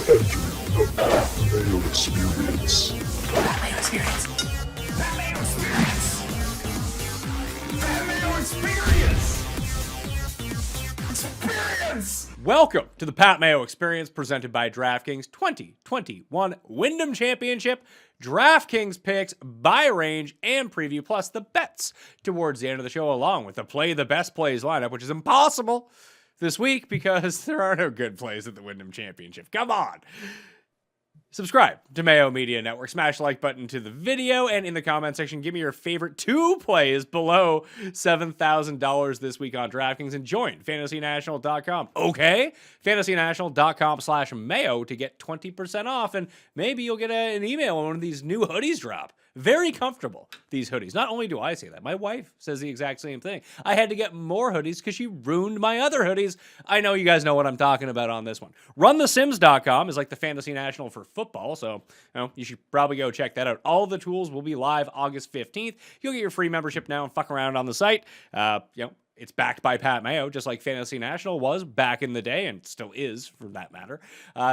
the Mayo Experience. That Mayo Experience. That Mayo Experience. That Mayo Experience. Experience. Welcome to the Pat Mayo Experience presented by DraftKings 2021 Wyndham Championship DraftKings picks, buy range, and preview, plus the bets towards the end of the show, along with the play the best plays lineup, which is impossible this week because there are no good plays at the Wyndham Championship. Come on. Subscribe to Mayo Media Network. Smash the like button to the video, and in the comment section, give me your favorite 2 plays below $7,000 this week on DraftKings, and join FantasyNational.com. Okay? FantasyNational.com/Mayo to get 20% off, and maybe you'll get an email when one of these new hoodies drop. Very comfortable, these hoodies. Not only do I say that, my wife says the exact same thing. I had to get more hoodies because she ruined my other hoodies. I know you guys know what I'm talking about on this one. RunTheSims.com is like the Fantasy National for football, so you should probably go check that out. All the tools will be live August 15th. You'll get your free membership now and fuck around on the site. It's backed by Pat Mayo, just like Fantasy National was back in the day, and still is, for that matter.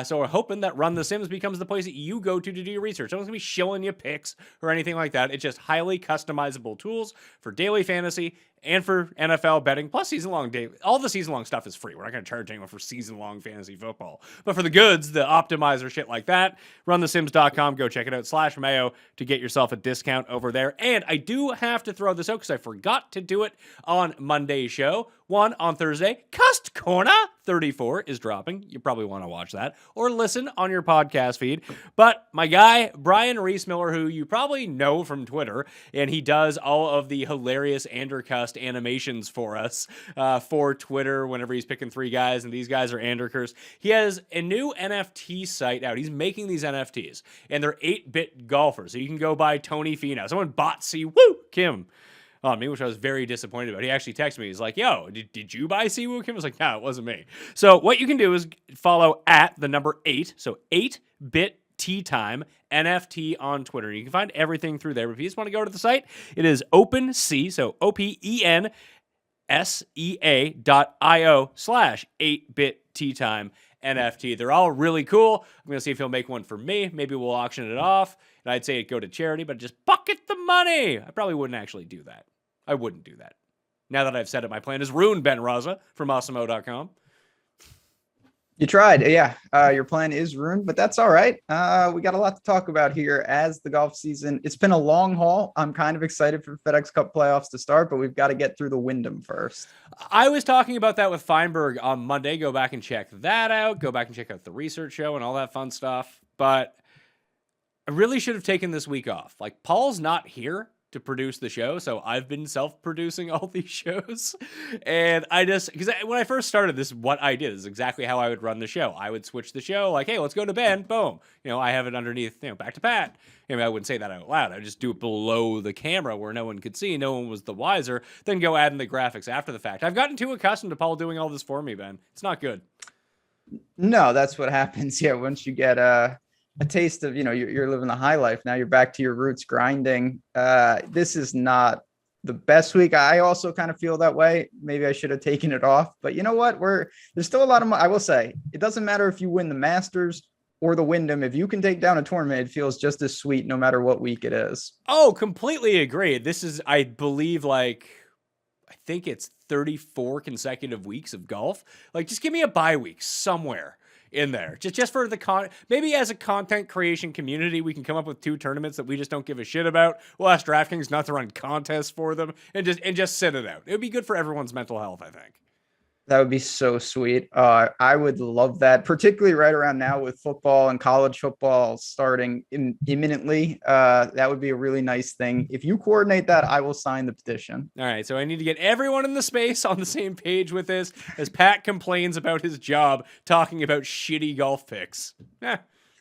So we're hoping that Run the Sims becomes the place that you go to do your research. No one's going to be shilling you picks or anything like that. It's just highly customizable tools for daily fantasy and for NFL betting, plus season-long daily. All the season-long stuff is free. We're not going to charge anyone for season-long fantasy football. But for the goods, the optimizer shit like that, runthesims.com. Go check it out, /Mayo, to get yourself a discount over there. And I do have to throw this out because I forgot to do it on Monday's show. One, on Thursday, Cust Corner 34 is dropping. You probably want to watch that or listen on your podcast feed. But my guy, Brian Reese-Miller, who you probably know from Twitter, and he does all of the hilarious Andercust animations for us for Twitter whenever he's picking 3 guys, and these guys are Andercurst. He has a new NFT site out. He's making these NFTs, and they're 8-bit golfers. So you can go buy Tony Finau. Someone bought Kim on me, which I was very disappointed about. He actually texted me. He's like, yo, did you buy Siwoo Kim? I was like, no, it wasn't me. So what you can do is follow at the number 8, so 8-bit Tea Time NFT on Twitter. You can find everything through there. But if you just want to go to the site, it is OpenSea, so OpenSea.io/8-bit Tea Time NFT. They're all really cool. I'm going to see if he'll make one for me. Maybe we'll auction it off. And I'd say it'd go to charity, but just bucket the money. I probably wouldn't actually do that. I wouldn't do that. Now that I've said it, my plan is ruin Ben Rasa from Awesemo.com. You tried. Yeah. Your plan is ruined, but that's all right. We got a lot to talk about here as the golf season. It's been a long haul. I'm kind of excited for FedEx Cup playoffs to start, but we've got to get through the Wyndham first. I was talking about that with Feinberg on Monday. Go back and check that out. Go back and check out the research show and all that fun stuff. But I really should have taken this week off. Like, Paul's not here to produce the show, so I've been self-producing all these shows. And because when I first started, this is what I did. This is exactly how I would run the show. I would switch the show, like, hey, let's go to Ben. Boom. I have it underneath, back to Pat. I wouldn't say that out loud. I'd just do it below the camera where no one could see. No one was the wiser. Then go add in the graphics after the fact. I've gotten too accustomed to Paul doing all this for me, Ben. It's not good. No, that's what happens. Yeah. Once you get a taste of, you're living the high life. Now you're back to your roots grinding. This is not the best week. I also kind of feel that way. Maybe I should have taken it off, but you know what? There's still a lot of money. I will say it doesn't matter if you win the Masters or the Wyndham. If you can take down a tournament, it feels just as sweet no matter what week it is. Oh, completely agree. This is, I believe, I think it's 34 consecutive weeks of golf. Just give me a bye week somewhere in there, just for the maybe as a content creation community, we can come up with 2 tournaments that we just don't give a shit about. We'll ask DraftKings not to run contests for them and just sit it out. It would be good for everyone's mental health, I think. That would be so sweet. I would love that, particularly right around now with football and college football starting imminently. That would be a really nice thing. If you coordinate that, I will sign the petition. All right, so I need to get everyone in the space on the same page with this as Pat complains about his job talking about shitty golf picks.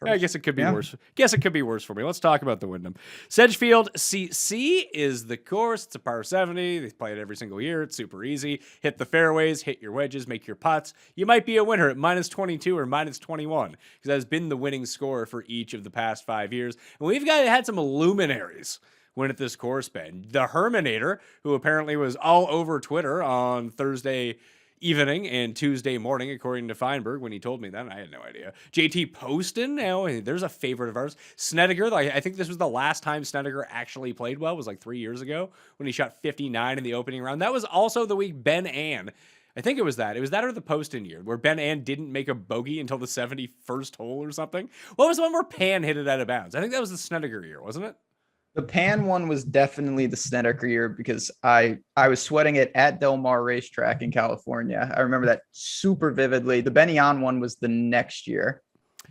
I guess it could be worse. Guess it could be worse for me. Let's talk about the Wyndham. Sedgefield CC is the course. It's a par 70. They play it every single year. It's super easy. Hit the fairways, hit your wedges, make your putts. You might be a winner at -22 or -21 because that has been the winning score for each of the past 5 years. And we've had some luminaries win at this course, Ben. The Herminator, who apparently was all over Twitter on Thursday evening and Tuesday morning, according to Feinberg, when he told me that. And I had no idea. JT Poston, there's a favorite of ours. Snedeker, I think this was the last time Snedeker actually played well, was like 3 years ago when he shot 59 in the opening round. That was also the week Ben Ann, I think it was that or the Poston year, where Ben Ann didn't make a bogey until the 71st hole or something. What was the one where Pan hit it out of bounds? I think that was the Snedeker year, wasn't it? The Pan one was definitely the Snedeker year because I was sweating it at Del Mar Racetrack in California. I remember that super vividly. The Benyon one was the next year.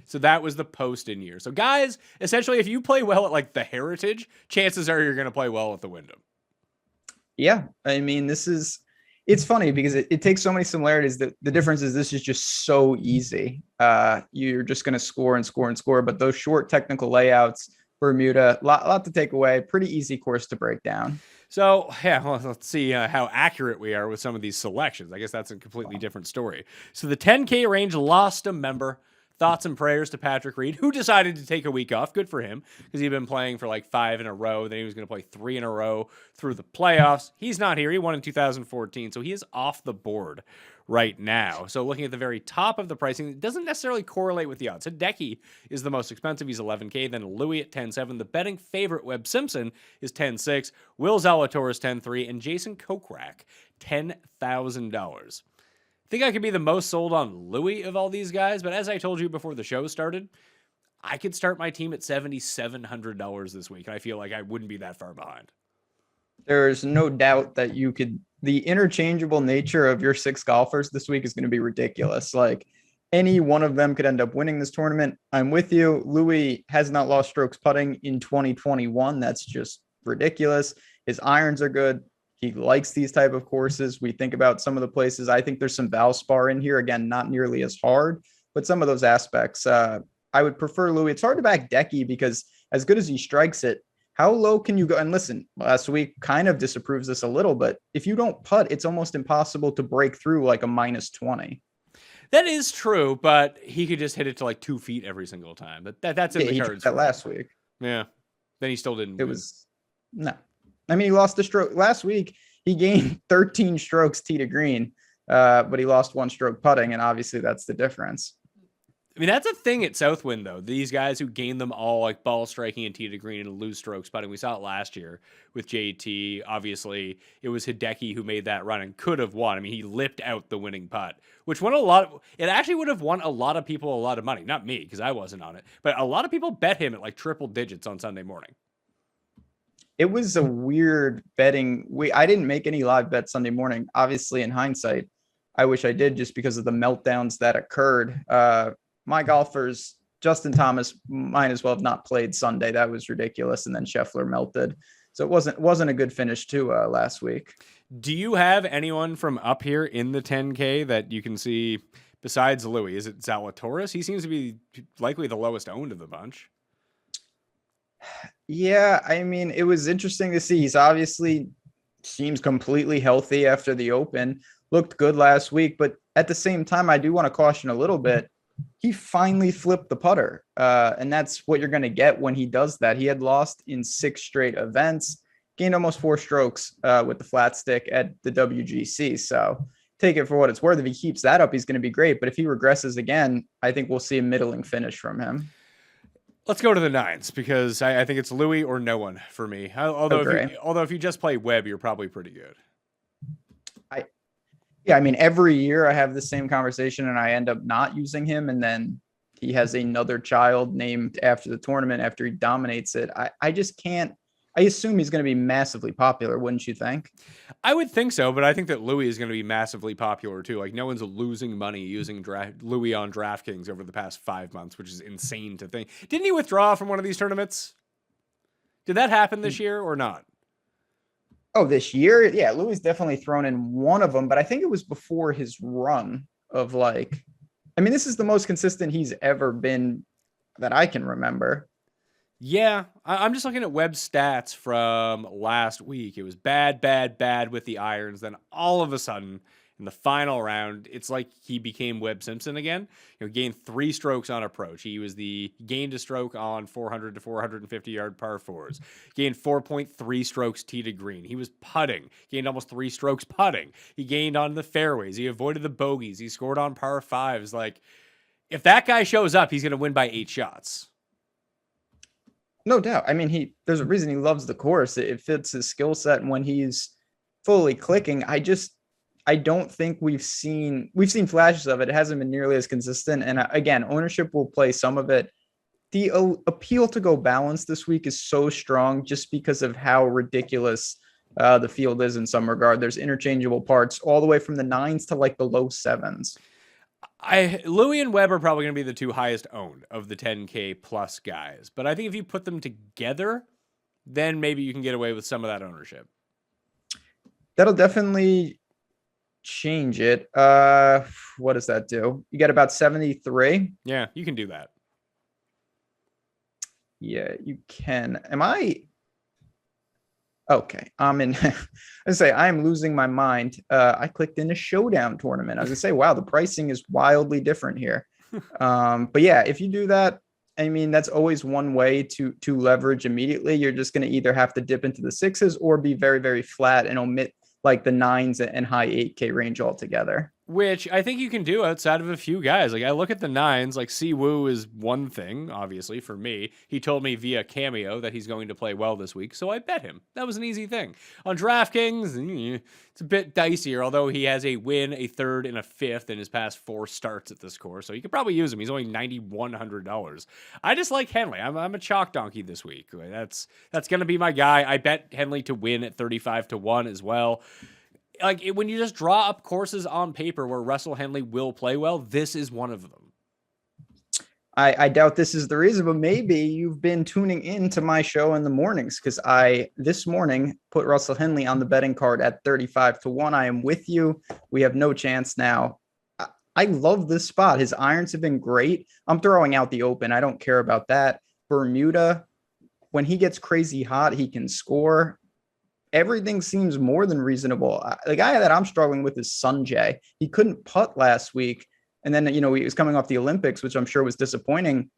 So that was the Poston year. So guys, essentially, if you play well at like the Heritage, chances are you're going to play well at the Wyndham. Yeah. I mean, it's funny because it takes so many similarities. The difference is this is just so easy. You're just going to score and score and score. But those short technical layouts, Bermuda, lot to take away. Pretty easy course to break down. So, yeah, well, let's see how accurate we are with some of these selections. I guess that's a completely different story. So the 10K range lost a member. Thoughts and prayers to Patrick Reed, who decided to take a week off. Good for him, because he'd been playing for like 5 in a row. Then he was going to play 3 in a row through the playoffs. He's not here. He won in 2014, so he is off the board right now. So looking at the very top of the pricing, it doesn't necessarily correlate with the odds. Hideki is the most expensive. He's 11K. Then Louis at 10.7. The betting favorite, Webb Simpson, is 10.6. Will Zalatoris, 10.3. And Jason Kokrak, $10,000. I think I could be the most sold on Louis of all these guys, but as I told you before the show started, I could start my team at $7,700 this week, and I feel like I wouldn't be that far behind. There's no doubt that the interchangeable nature of your 6 golfers this week is going to be ridiculous. Like any one of them could end up winning this tournament. I'm with you. Louis has not lost strokes putting in 2021. That's just ridiculous. His irons are good. He likes these type of courses. We think about some of the places. I think there's some Valspar in here. Again, not nearly as hard, but some of those aspects. I would prefer Louis. It's hard to back Decky because as good as he strikes it, how low can you go? And listen, last week kind of disapproves this a little, but if you don't putt, it's almost impossible to break through like a -20. That is true, but he could just hit it to like 2 feet every single time. That's in the cards. That last week. Yeah. Then he still didn't. It was no. I mean, he lost a stroke last week. He gained 13 strokes tee to green, but he lost 1 stroke putting, and obviously that's the difference. I mean, that's a thing at Southwind, though. These guys who gain them all, like ball striking and tee to green and lose strokes putting. We saw it last year with JT. Obviously, it was Hideki who made that run and could have won. I mean, he lipped out the winning putt, which won a lot. It actually would have won a lot of people a lot of money. Not me, because I wasn't on it. But a lot of people bet him at like triple digits on Sunday morning. It was a weird betting. I didn't make any live bets Sunday morning. Obviously, in hindsight, I wish I did just because of the meltdowns that occurred. My golfers, Justin Thomas, might as well have not played Sunday. That was ridiculous. And then Scheffler melted. So it wasn't a good finish to last week. Do you have anyone from up here in the 10K that you can see besides Louis? Is it Zalatoris? He seems to be likely the lowest owned of the bunch. Yeah, I mean, it was interesting to see. He's obviously seems completely healthy after the Open. Looked good last week, but at the same time, I do want to caution a little bit. He finally flipped the putter, and that's what you're going to get when he does that. He had lost in 6 straight events, gained almost 4 strokes with the flat stick at the WGC. So take it for what it's worth. If he keeps that up, he's going to be great. But if he regresses again, I think we'll see a middling finish from him. Let's go to the 9s because I think it's Louis or no one for me. Although if you just play Webb, you're probably pretty good. Yeah, I mean, every year I have the same conversation and I end up not using him. And then he has another child named after the tournament after he dominates it. I just can't. I assume he's going to be massively popular, wouldn't you think? I would think so, but I think that Louis is going to be massively popular too. Like no one's losing money using Louis on DraftKings over the past 5 months, which is insane to think. Didn't he withdraw from one of these tournaments? Did that happen this year or not? Oh, this year? Yeah, Louis definitely thrown in one of them, but I think it was before his run of like, I mean, this is the most consistent he's ever been that I can remember. Yeah, I'm just looking at Webb stats from last week. It was bad with the irons. Then all of a sudden, In the final round, it's like he became Webb Simpson again. Gained 3 strokes on approach. He gained a stroke on 400 to 450 yard par fours. Gained 4.3 strokes tee to green. He was putting. Gained almost 3 strokes putting. He gained on the fairways. He avoided the bogeys. He scored on par fives. Like, if that guy shows up, he's going to win by 8 shots. No doubt. I mean, there's a reason he loves the course. It fits his skill set, and when he's fully clicking, I don't think we've seen flashes of it. It hasn't been nearly as consistent. And again, ownership will play some of it. The appeal to go balance this week is so strong just because of how ridiculous the field is in some regard. There's interchangeable parts all the way from the 9s to like the low 7s. Louis and Webb are probably going to be the 2 highest owned of the 10K plus guys. But I think if you put them together, then maybe you can get away with some of that ownership. That'll definitely change it. What does that do? You get about 73. Yeah, you can do that. Yeah, you can. Am I? Okay. I'm in. I am losing my mind. I clicked in a showdown tournament. I was gonna say, wow, the pricing is wildly different here. But yeah, if you do that, I mean, that's always one way to leverage immediately. You're just going to either have to dip into the 6s or be very, very flat and omit like the 9s and high 8K range altogether. Which I think you can do outside of a few guys. Like, I look at the 9s, like Siwoo is one thing, obviously, for me. He told me via Cameo that he's going to play well this week, so I bet him. That was an easy thing. On DraftKings, it's a bit dicier, although he has a win, a 3rd, and a 5th in his past 4 starts at this course, so you could probably use him. He's only $9,100. I just like Henley. I'm a chalk donkey this week. That's going to be my guy. I bet Henley to win at 35-1 as well. Like, when you just draw up courses on paper where Russell Henley will play well, this is one of them. I doubt this is the reason, but maybe you've been tuning into my show in the mornings because I, this morning, put Russell Henley on the betting card at 35-1. I am with you. We have no chance now. I love this spot. His irons have been great. I'm throwing out the Open. I don't care about that. Bermuda, when he gets crazy hot, he can score. Everything seems more than reasonable. The guy that I'm struggling with is Sanjay. He couldn't putt last week. And then, he was coming off the Olympics, which I'm sure was disappointing.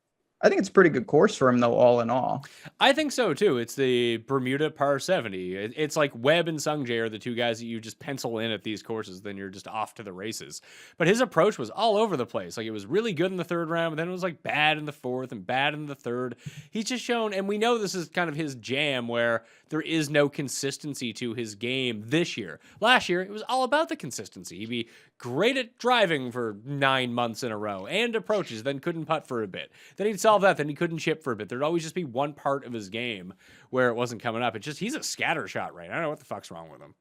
I think it's a pretty good course for him, though, all in all. I think so, too. It's the Bermuda par 70. It's like Webb and Sungjae are the 2 guys that you just pencil in at these courses, then you're just off to the races. But his approach was all over the place. Like, it was really good in the 3rd round, but then it was like bad in the 4th and bad in the 3rd. He's just shown, and we know this is kind of his jam, where there is no consistency to his game this year. Last year, it was all about the consistency. He'd be great at driving for 9 months in a row and approaches, then couldn't putt for a bit. Then he'd solve that, then he couldn't chip for a bit. There'd always just be one part of his game where it wasn't coming up. It's just, he's a scatter shot, right? I don't know what the fuck's wrong with him.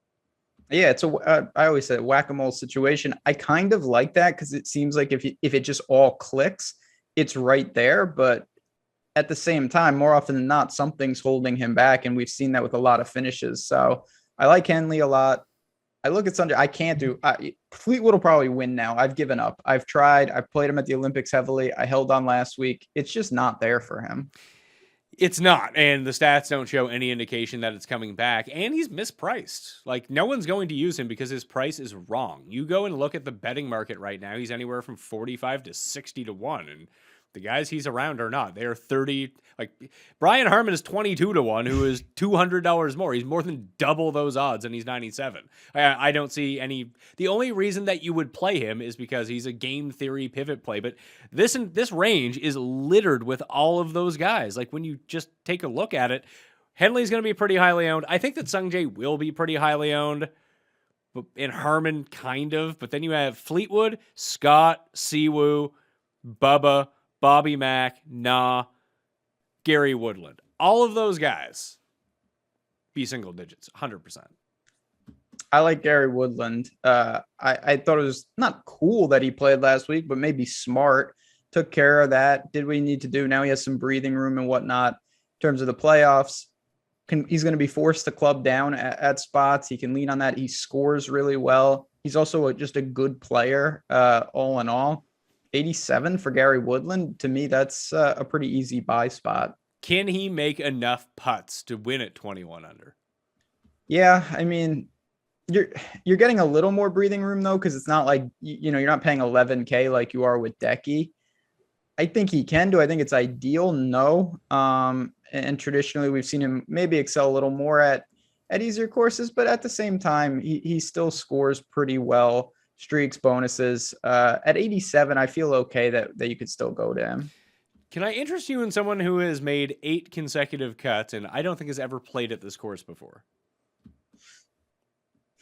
Yeah, it's I always say whack-a-mole situation. I kind of like that because it seems like if it just all clicks, it's right there. But at the same time, more often than not, something's holding him back. And we've seen that with a lot of finishes. So I like Henley a lot. I look at Sunday. I can't do Fleetwood will probably win now. I've given up. I've tried. I've played him at the Olympics heavily. I held on last week. It's just not there for him. It's not. And the stats don't show any indication that it's coming back. And he's mispriced. Like, no one's going to use him because his price is wrong. You go and look at the betting market right now. He's anywhere from 45 to 60-1. And the guys he's around are not. They are 30. Like, Brian Harman is 22-1, who is $200 more. He's more than double those odds, and he's 97. I don't see any. The only reason that you would play him is because he's a game theory pivot play. But this range is littered with all of those guys. Like, when you just take a look at it, Henley's going to be pretty highly owned. I think that Sungjae will be pretty highly owned. And Harman, kind of. But then you have Fleetwood, Scott, Siwoo, Bubba, Bobby Mack, Gary Woodland. All of those guys be single digits, 100%. I like Gary Woodland. I thought it was not cool that he played last week, but maybe smart. Took care of that. Did what he need to do. Now he has some breathing room and whatnot. In terms of the playoffs, he's going to be forced to club down at spots. He can lean on that. He scores really well. He's also just a good player, all in all. 87 for Gary Woodland. To me, that's a pretty easy buy spot. Can he make enough putts to win at 21 under? Yeah, I mean, you're getting a little more breathing room though, because it's not like you're not paying 11K like you are with Decky. I think he can do. I think it's ideal. No. And traditionally we've seen him maybe excel a little more at easier courses, but at the same time, he still scores pretty well. Streaks, bonuses. At 87, I feel okay that you could still go to him. Can I interest you in someone who has made 8 consecutive cuts and I don't think has ever played at this course before?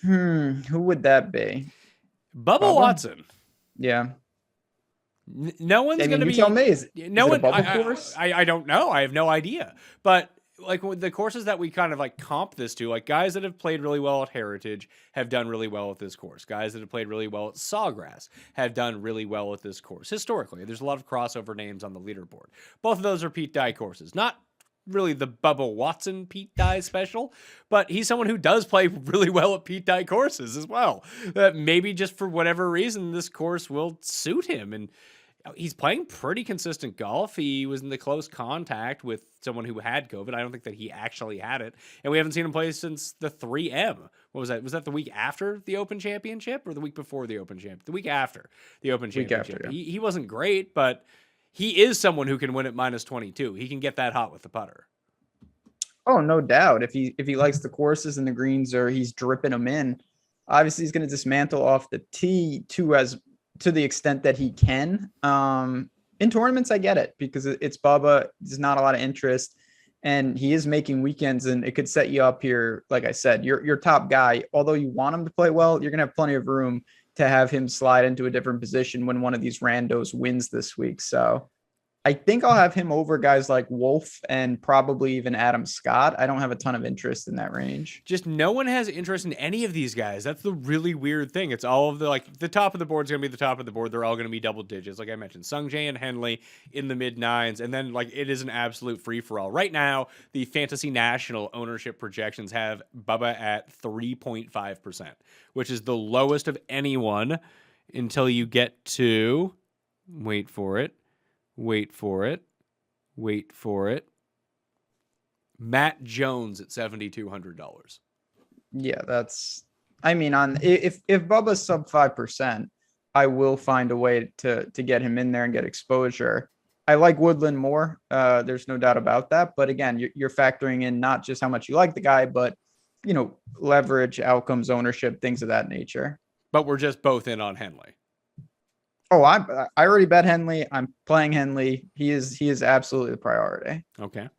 Who would that be? Bubba Watson. Yeah. No one's going to be. You tell me. Is no it one. a bubble course? I don't know. I have no idea. But like the courses that we kind of like comp this to, like guys that have played really well at Heritage have done really well at this course. Guys that have played really well at Sawgrass have done really well at this course. Historically, there's a lot of crossover names on the leaderboard. Both of those are Pete Dye courses. Not really the Bubba Watson Pete Dye special, but he's someone who does play really well at Pete Dye courses as well. Maybe just for whatever reason, this course will suit him. And he's playing pretty consistent golf. He was in the close contact with someone who had COVID. I don't think that he actually had it. And we haven't seen him play since the 3M. What was that? Was that the week after the Open Championship or the week before the Open Championship? The week after the Open Championship. After, yeah. He wasn't great, but he is someone who can win at -22. He can get that hot with the putter. Oh, no doubt. If he likes the courses and the greens, or he's dripping them in, obviously he's going to dismantle off the tee to the extent that he can. In tournaments, I get it because it's Bubba. There's not a lot of interest, and he is making weekends, and it could set you up here. Like I said, your top guy. Although you want him to play well, you're going to have plenty of room to have him slide into a different position when one of these randos wins this week. So I think I'll have him over guys like Wolf and probably even Adam Scott. I don't have a ton of interest in that range. Just no one has interest in any of these guys. That's the really weird thing. It's all of the top of the board is going to be the top of the board. They're all going to be double digits. Like I mentioned, Sung Jae and Henley in the mid 9s. And then it is an absolute free for all. Right now, the Fantasy National ownership projections have Bubba at 3.5%, which is the lowest of anyone until you get to, wait for it, Matt Jones at $7,200. Yeah, if Bubba's sub 5%, I will find a way to get him in there and get exposure. I like Woodland more. There's no doubt about that. But again, you're factoring in not just how much you like the guy, but leverage, outcomes, ownership, things of that nature. But we're just both in on Henley. Oh, I already bet Henley. I'm playing Henley. He is absolutely the priority. Okay.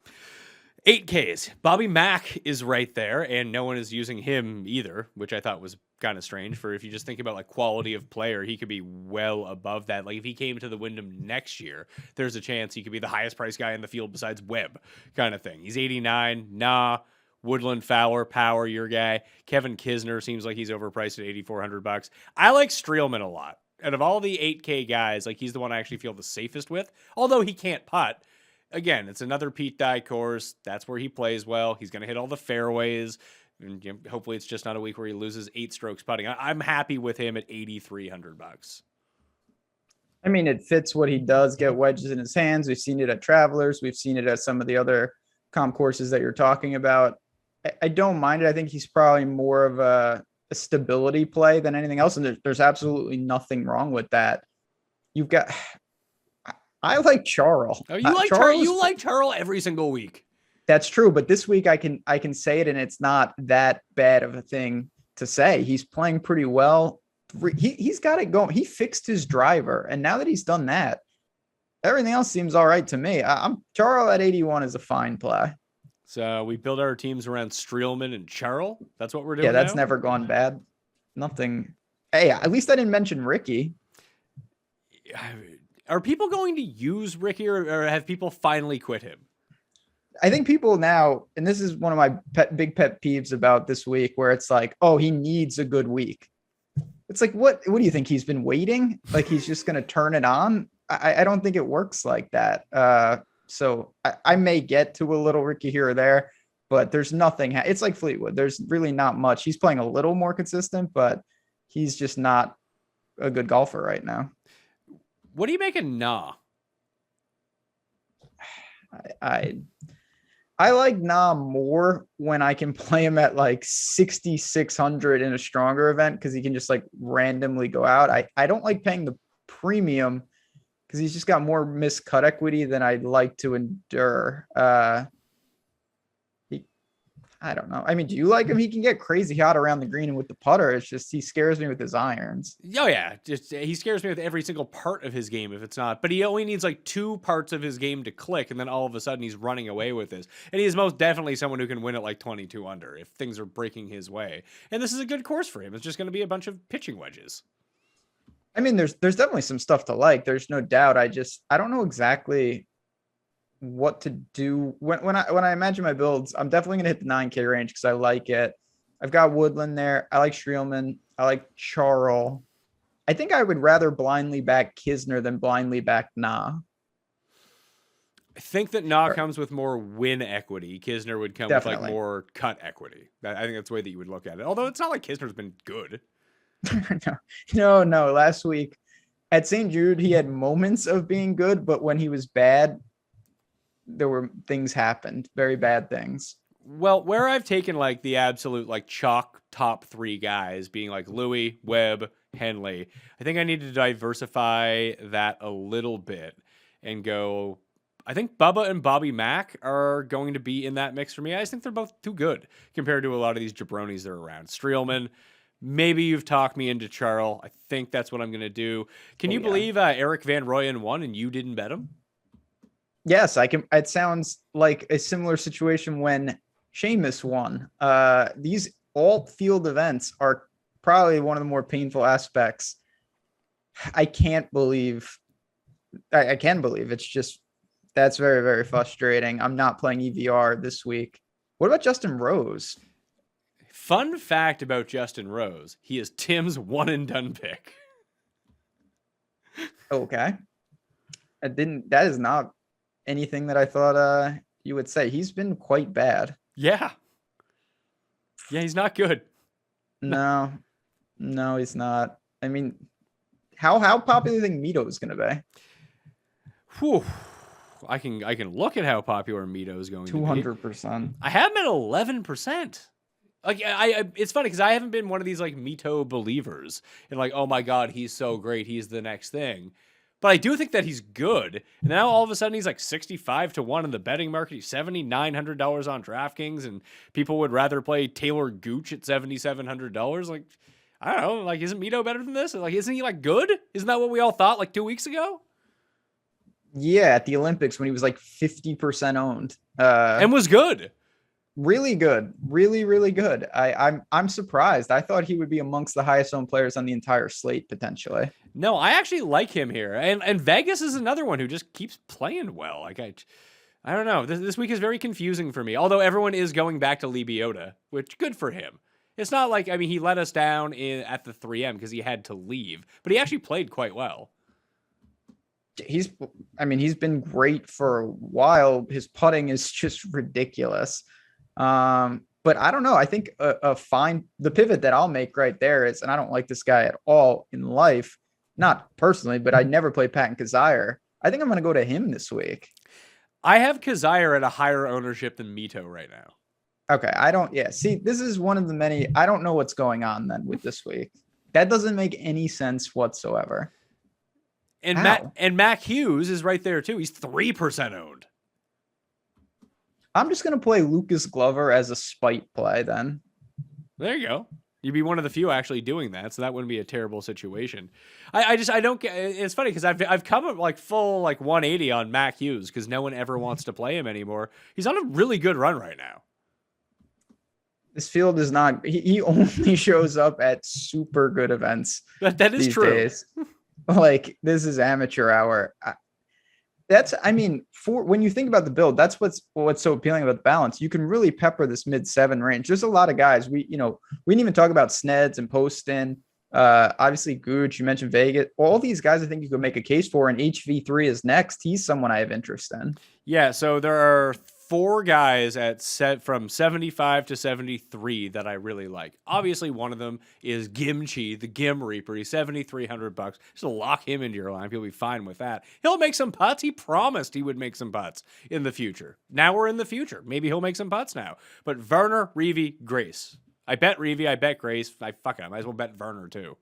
8Ks. Bobby Mack is right there, and no one is using him either, which I thought was kind of strange. For if you just think about like quality of player, he could be well above that. Like if he came to the Wyndham next year, there's a chance he could be the highest priced guy in the field besides Webb, kind of thing. He's 89. Nah. Woodland, Fowler, Power, your guy. Kevin Kisner seems like he's overpriced at $8,400. I like Streelman a lot. Out of all the 8K guys, like he's the one I actually feel the safest with, although he can't putt. Again, it's another Pete Dye course. That's where he plays well. He's going to hit all the fairways. And hopefully it's just not a week where he loses 8 strokes putting. I'm happy with him at $8,300. I mean, it fits what he does, get wedges in his hands. We've seen it at Travelers. We've seen it at some of the other comp courses that you're talking about. I don't mind it. I think he's probably more of a stability play than anything else. And there's absolutely nothing wrong with that. I like Charles. Oh, you like Charles? You like Charles every single week. That's true. But this week I can say it, and it's not that bad of a thing to say. He's playing pretty well. He's got it going. He fixed his driver. And now that he's done that, everything else seems all right to me. Charles at 81 is a fine play. So we build our teams around Streelman and Charles. That's what we're doing. Yeah, that's now? never gone bad. Nothing. Hey, at least I didn't mention Ricky. Are people going to use Ricky, or have people finally quit him? I think people now, and this is one of my big pet peeves about this week, where it's like, oh, he needs a good week. It's like, what do you think? He's been waiting? Like he's just going to turn it on? I don't think it works like that. So I may get to a little Ricky here or there, but there's nothing. It's like Fleetwood. There's really not much. He's playing a little more consistent, but he's just not a good golfer right now. What do you make of Nah? I like Nah more when I can play him at like 6,600 in a stronger event because he can just like randomly go out. I don't like paying the premium because he's just got more miscut equity than I'd like to endure. I don't know. I mean, do you like him? He can get crazy hot around the green and with the putter. It's just he scares me with his irons. Oh yeah, just he scares me with every single part of his game if it's not. But he only needs like 2 parts of his game to click, and then all of a sudden he's running away with this. And he is most definitely someone who can win at like 22 under if things are breaking his way. And this is a good course for him. It's just going to be a bunch of pitching wedges. I mean, there's definitely some stuff to like. There's no doubt. I don't know exactly what to do when I imagine my builds. I'm definitely gonna hit the 9K range because I like it. I've got Woodland there. I like Streelman. I like Charl. I think I would rather blindly back Kisner than blindly back Nah. I think that Nah comes with more win equity. Kisner would come with like more cut equity. I think that's the way that you would look at it. Although it's not like Kisner's been good. No. Last week at St. Jude, he had moments of being good, but when he was bad, there were things happened, very bad things. Well, where I've taken like the absolute like chalk top 3 guys being like Louis, Webb, Henley, I think I need to diversify that a little bit and go. I think Bubba and Bobby Mack are going to be in that mix for me. I just think they're both too good compared to a lot of these jabronis that are around. Streelman, maybe you've talked me into Charl. I think that's what I'm going to do. Can you believe Eric Van Rooyen won and you didn't bet him? Yes, I can. It sounds like a similar situation when Seamus won. These alt field events are probably one of the more painful aspects. I can't believe. I can believe it's just that's very, very frustrating. I'm not playing EVR this week. What about Justin Rose? Fun fact about Justin Rose: he is Tim's one and done pick. Okay, that is not anything that I thought you would say. He's been quite bad. Yeah, he's not good. No, he's not. I mean, how popular do you think Mito is going to be? Whew. I can look at how popular Mito is going to be. 200%. I have him at 11%. Like it's funny because I haven't been one of these like Mito believers and like, oh my God, he's so great, he's the next thing. But I do think that he's good. And now all of a sudden he's like 65-1 in the betting market. He's $7,900 on DraftKings, and people would rather play Taylor Gooch at $7,700. Like, I don't know. Like, isn't Mito better than this? Like, isn't he like good? Isn't that what we all thought like 2 weeks ago? Yeah, at the Olympics when he was like 50% owned. And was good. Really good. Really, really good. I'm surprised. I thought he would be amongst the highest owned players on the entire slate potentially. No, I actually like him here. And Vegas is another one who just keeps playing well. Like I don't know. This week is very confusing for me. Although everyone is going back to Lee Biota, which good for him. It's not like, I mean, he let us down at the 3M because he had to leave, but he actually played quite well. He's been great for a while. His putting is just ridiculous. But I don't know. I think the pivot that I'll make right there is, and I don't like this guy at all in life, not personally, but I never play Patton Kizzire. I think I'm going to go to him this week. I have Kizzire at a higher ownership than Mito right now. Okay. See, this is one of the many, I don't know what's going on then with this week. That doesn't make any sense whatsoever. And Mac Hughes is right there too. He's 3% owned. I'm just going to play Lucas Glover as a spite play then. There you go. You'd be one of the few actually doing that, so that wouldn't be a terrible situation. I don't get. It's funny because I've come up like full like 180 on Mac Hughes because no one ever wants to play him anymore. He's on a really good run right now. This field is not. He only shows up at super good events. That is true. Days. Like this is amateur hour. For when you think about the build, that's what's so appealing about the balance. You can really pepper this mid-7 range. There's a lot of guys. We didn't even talk about Sneds and Poston. Obviously Gooch, you mentioned Vegas. All these guys I think you could make a case for, and HV3 is next. He's someone I have interest in. Yeah, so there are 4 guys from 75 to 73 that I really like. Obviously, one of them is Gimchi, the Gim Reaper. He's $7,300. Just lock him into your line. He'll be fine with that. He'll make some putts. He promised he would make some putts in the future. Now we're in the future. Maybe he'll make some putts now. But Werner, Reeve, Grace. I bet Reeve. I bet Grace. I might as well bet Werner too.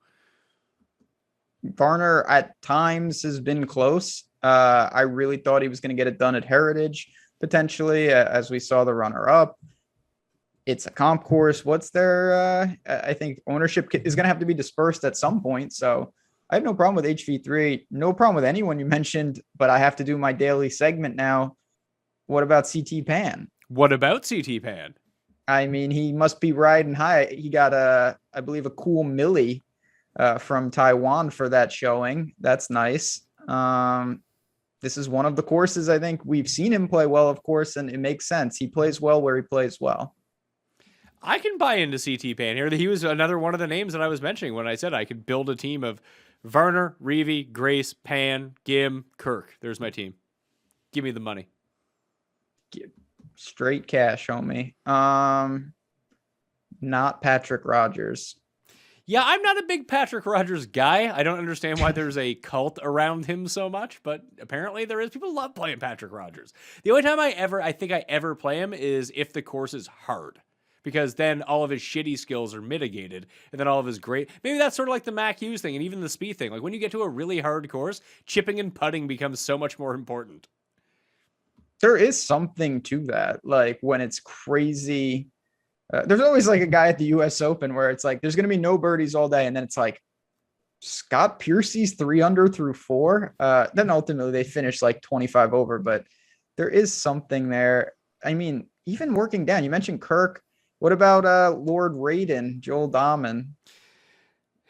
Varner at times has been close. I really thought he was going to get it done at Heritage, potentially, as we saw the runner-up. It's a comp course. What's their, I think ownership is going to have to be dispersed at some point. So I have no problem with HV3, no problem with anyone you mentioned, but I have to do my daily segment now. What about CT Pan? What about CT Pan? I mean, he must be riding high. He got I believe a cool millie from Taiwan for that showing. That's nice. This is one of the courses I think we've seen him play well, of course, and it makes sense. He plays well where he plays well. I can buy into CT Pan here. He was another one of the names that I was mentioning when I said I could build a team of Werner, Reeve, Grace, Pan, Gim, Kirk. There's my team. Give me the money. Straight cash, homie. Not Patrick Rogers. Yeah, I'm not a big Patrick Rogers guy. I don't understand why there's a cult around him so much, but apparently there is. People love playing Patrick Rogers. The only time I think I ever play him is if the course is hard, because then all of his shitty skills are mitigated, and then all of his great. Maybe that's sort of like the Mac Hughes thing, and even the speed thing. Like when you get to a really hard course, chipping and putting becomes so much more important. There is something to that. Like when it's crazy. There's always like a guy at the US Open where it's like, there's going to be no birdies all day. And then it's like Scott Piercy's 3 under through 4. Then ultimately they finish like 25 over, but there is something there. I mean, even working down, you mentioned Kirk. What about Lord Raiden, Joel Dahman?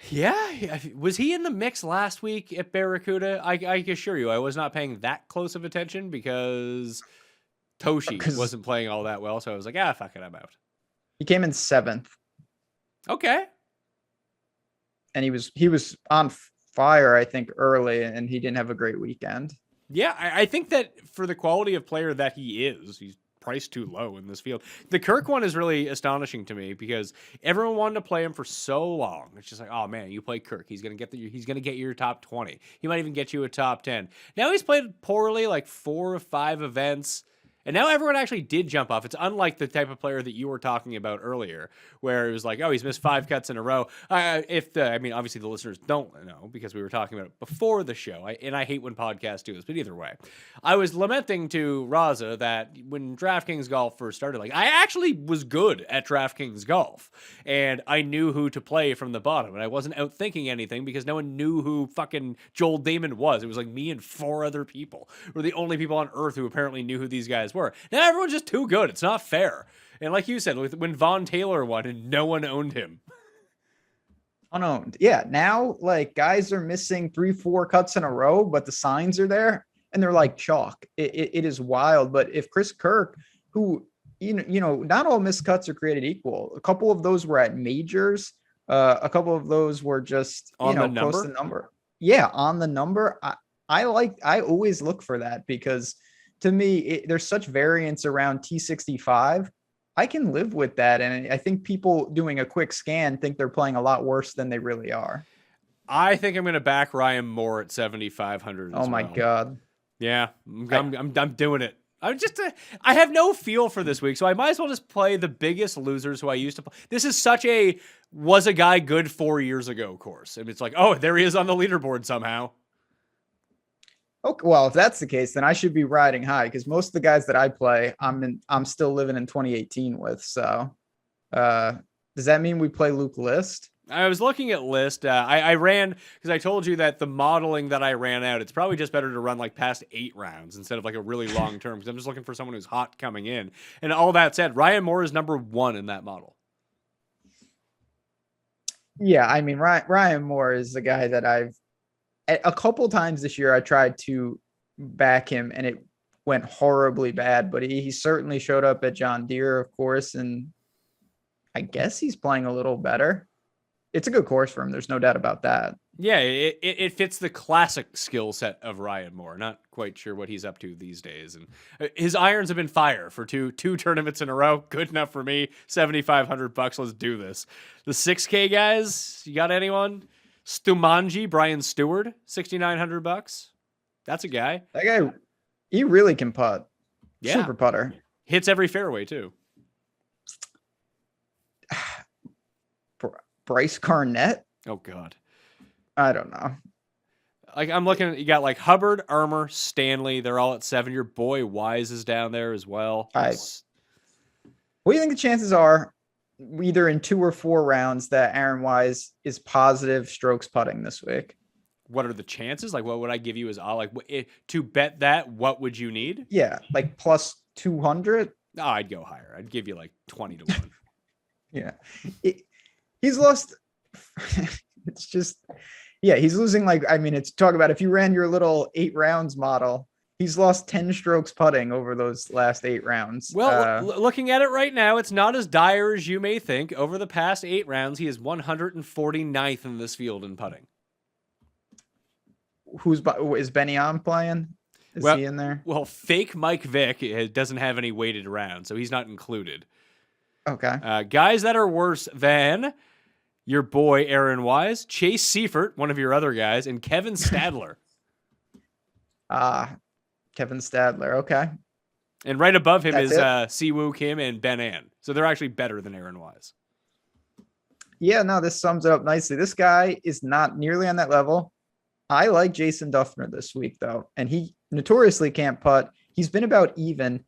Yeah. Was he in the mix last week at Barracuda? I assure you, I was not paying that close of attention because Toshi wasn't playing all that well. So I was like, fuck it, I'm out. He came in 7th. Okay. And he was on fire, I think, early, and he didn't have a great weekend. Yeah, I think that for the quality of player that he is, he's priced too low in this field. The Kirk one is really astonishing to me because everyone wanted to play him for so long. It's just like, oh man, you play Kirk, he's gonna get your top 20. He might even get you a top 10. Now he's played poorly, like 4 or 5 events. And now everyone actually did jump off. It's unlike the type of player that you were talking about earlier, where it was like, oh, he's missed 5 cuts in a row. Obviously the listeners don't know because we were talking about it before the show. And I hate when podcasts do this, but either way, I was lamenting to Rasa that when DraftKings Golf first started, like I actually was good at DraftKings Golf, and I knew who to play from the bottom, and I wasn't out thinking anything because no one knew who fucking Joel Damon was. It was like me and 4 other people were the only people on earth who apparently knew who these guys were. Now everyone's just too good. It's not fair. And like you said, when Von Taylor won and no one owned him. Unowned. Yeah. Now like guys are missing 3-4 cuts in a row, but the signs are there and they're like chalk. It is wild. But if Chris Kirk, who, not all missed cuts are created equal. A couple of those were at majors. A couple of those were just, on the close to the number. Yeah. On the number. I always look for that because to me, there's such variance around T65. I can live with that. And I think people doing a quick scan think they're playing a lot worse than they really are. I think I'm going to back Ryan Moore at 7,500. Oh my God. Yeah, I'm doing it. I have no feel for this week, so I might as well just play the biggest losers who I used to play. This is such was a guy good 4 years ago course. And it's like, oh, there he is on the leaderboard somehow. Okay, well, if that's the case, then I should be riding high because most of the guys that I play, I'm still living in 2018 with. So, does that mean we play Luke List? I was looking at List. I ran because I told you that the modeling that I ran out, it's probably just better to run like past 8 rounds instead of like a really long term because I'm just looking for someone who's hot coming in. And all that said, Ryan Moore is number 1 in that model. Yeah, I mean, Ryan Moore is the guy that a couple times this year I tried to back him and it went horribly bad, but he certainly showed up at John Deere, of course, and I guess he's playing a little better. It's a good course for him. There's no doubt about that. Yeah, it fits the classic skill set of Ryan Moore. Not quite sure what he's up to these days. And his irons have been fire for two tournaments in a row. Good enough for me. $7,500. Let's do this. The 6K guys, you got anyone? Stumanji, Brian Stewart, $6,900. That's a guy. That guy, he really can putt. Yeah. Super putter. Hits every fairway too. Bryce Carnett? Oh God. I don't know. Like I'm looking at, you got like Hubbard, Armour, Stanley. They're all at 7. Your boy Wise is down there as well. What do you think the chances are, either in 2 or 4 rounds, that Aaron Wise is positive strokes putting this week? What are the chances? Like, what would I give you as to bet that? What would you need? Yeah, like plus 200. Oh, I'd go higher. I'd give you like 20 to 1. Yeah, he's lost. It's just, yeah, he's losing. Like, I mean, it's talk about if you ran your little 8 rounds model, he's lost 10 strokes putting over those last 8 rounds. Well, looking at it right now, it's not as dire as you may think. Over the past 8 rounds, he is 149th in this field in putting. Is Benny on playing? Is he in there? Well, fake Mike Vick doesn't have any weighted rounds, so he's not included. Okay. Guys that are worse than your boy Aaron Wise, Chase Seifert, one of your other guys, and Kevin Stadler. Kevin Stadler. Okay. And right above him is Siwoo Kim and Ben An. So they're actually better than Aaron Wise. Yeah, no, this sums it up nicely. This guy is not nearly on that level. I like Jason Duffner this week, though, and he notoriously can't putt. He's been about even.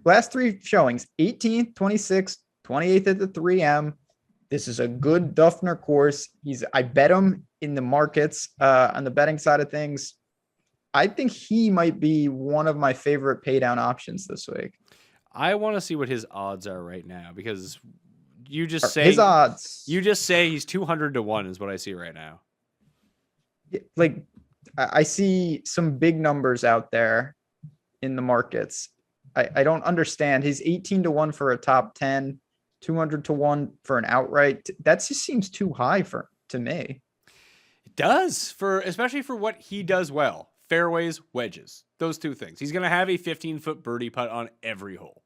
Last 3 showings, 18th, 26th, 28th at the 3M. This is a good Duffner course. I bet him in the markets on the betting side of things. I think he might be one of my favorite pay down options this week. I want to see what his odds are right now, because you just say his odds. You just say he's 200 to 1 is what I see right now. Like, I see some big numbers out there in the markets. I don't understand. He's 18 to 1 for a top 10, 200 to 1 for an outright. That just seems too high to me. It does, especially for what he does well. Fairways, wedges, those 2 things. He's going to have a 15-foot birdie putt on every hole.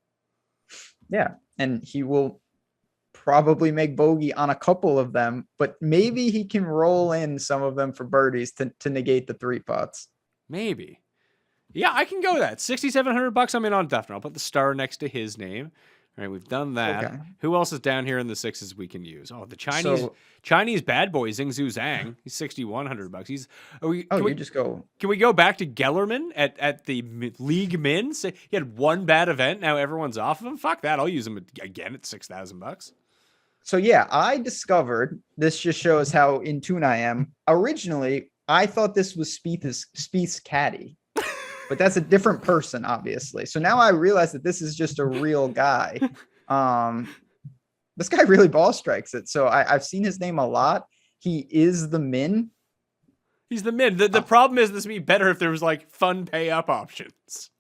Yeah, and he will probably make bogey on a couple of them, but maybe he can roll in some of them for birdies to negate the 3 putts. Maybe. Yeah, I can go that. $6,700. I'm in on Duffner. I'll put the star next to his name. All right, we've done that. Okay. Who else is down here in the 6s we can use? Oh, the Chinese bad boy, Xingzu Zhang. He's $6,100. Can we go back to Gellerman at the League Min? Say he had 1 bad event. Now everyone's off of him. Fuck that. I'll use him again at $6,000. So yeah, I discovered, this just shows how in tune I am. Originally, I thought this was Spieth's caddy, but that's a different person, obviously. So now I realize that this is just a real guy. This guy really ball strikes it. So I've seen his name a lot. He is the Min. He's the Min. The problem is this would be better if there was like fun pay up options.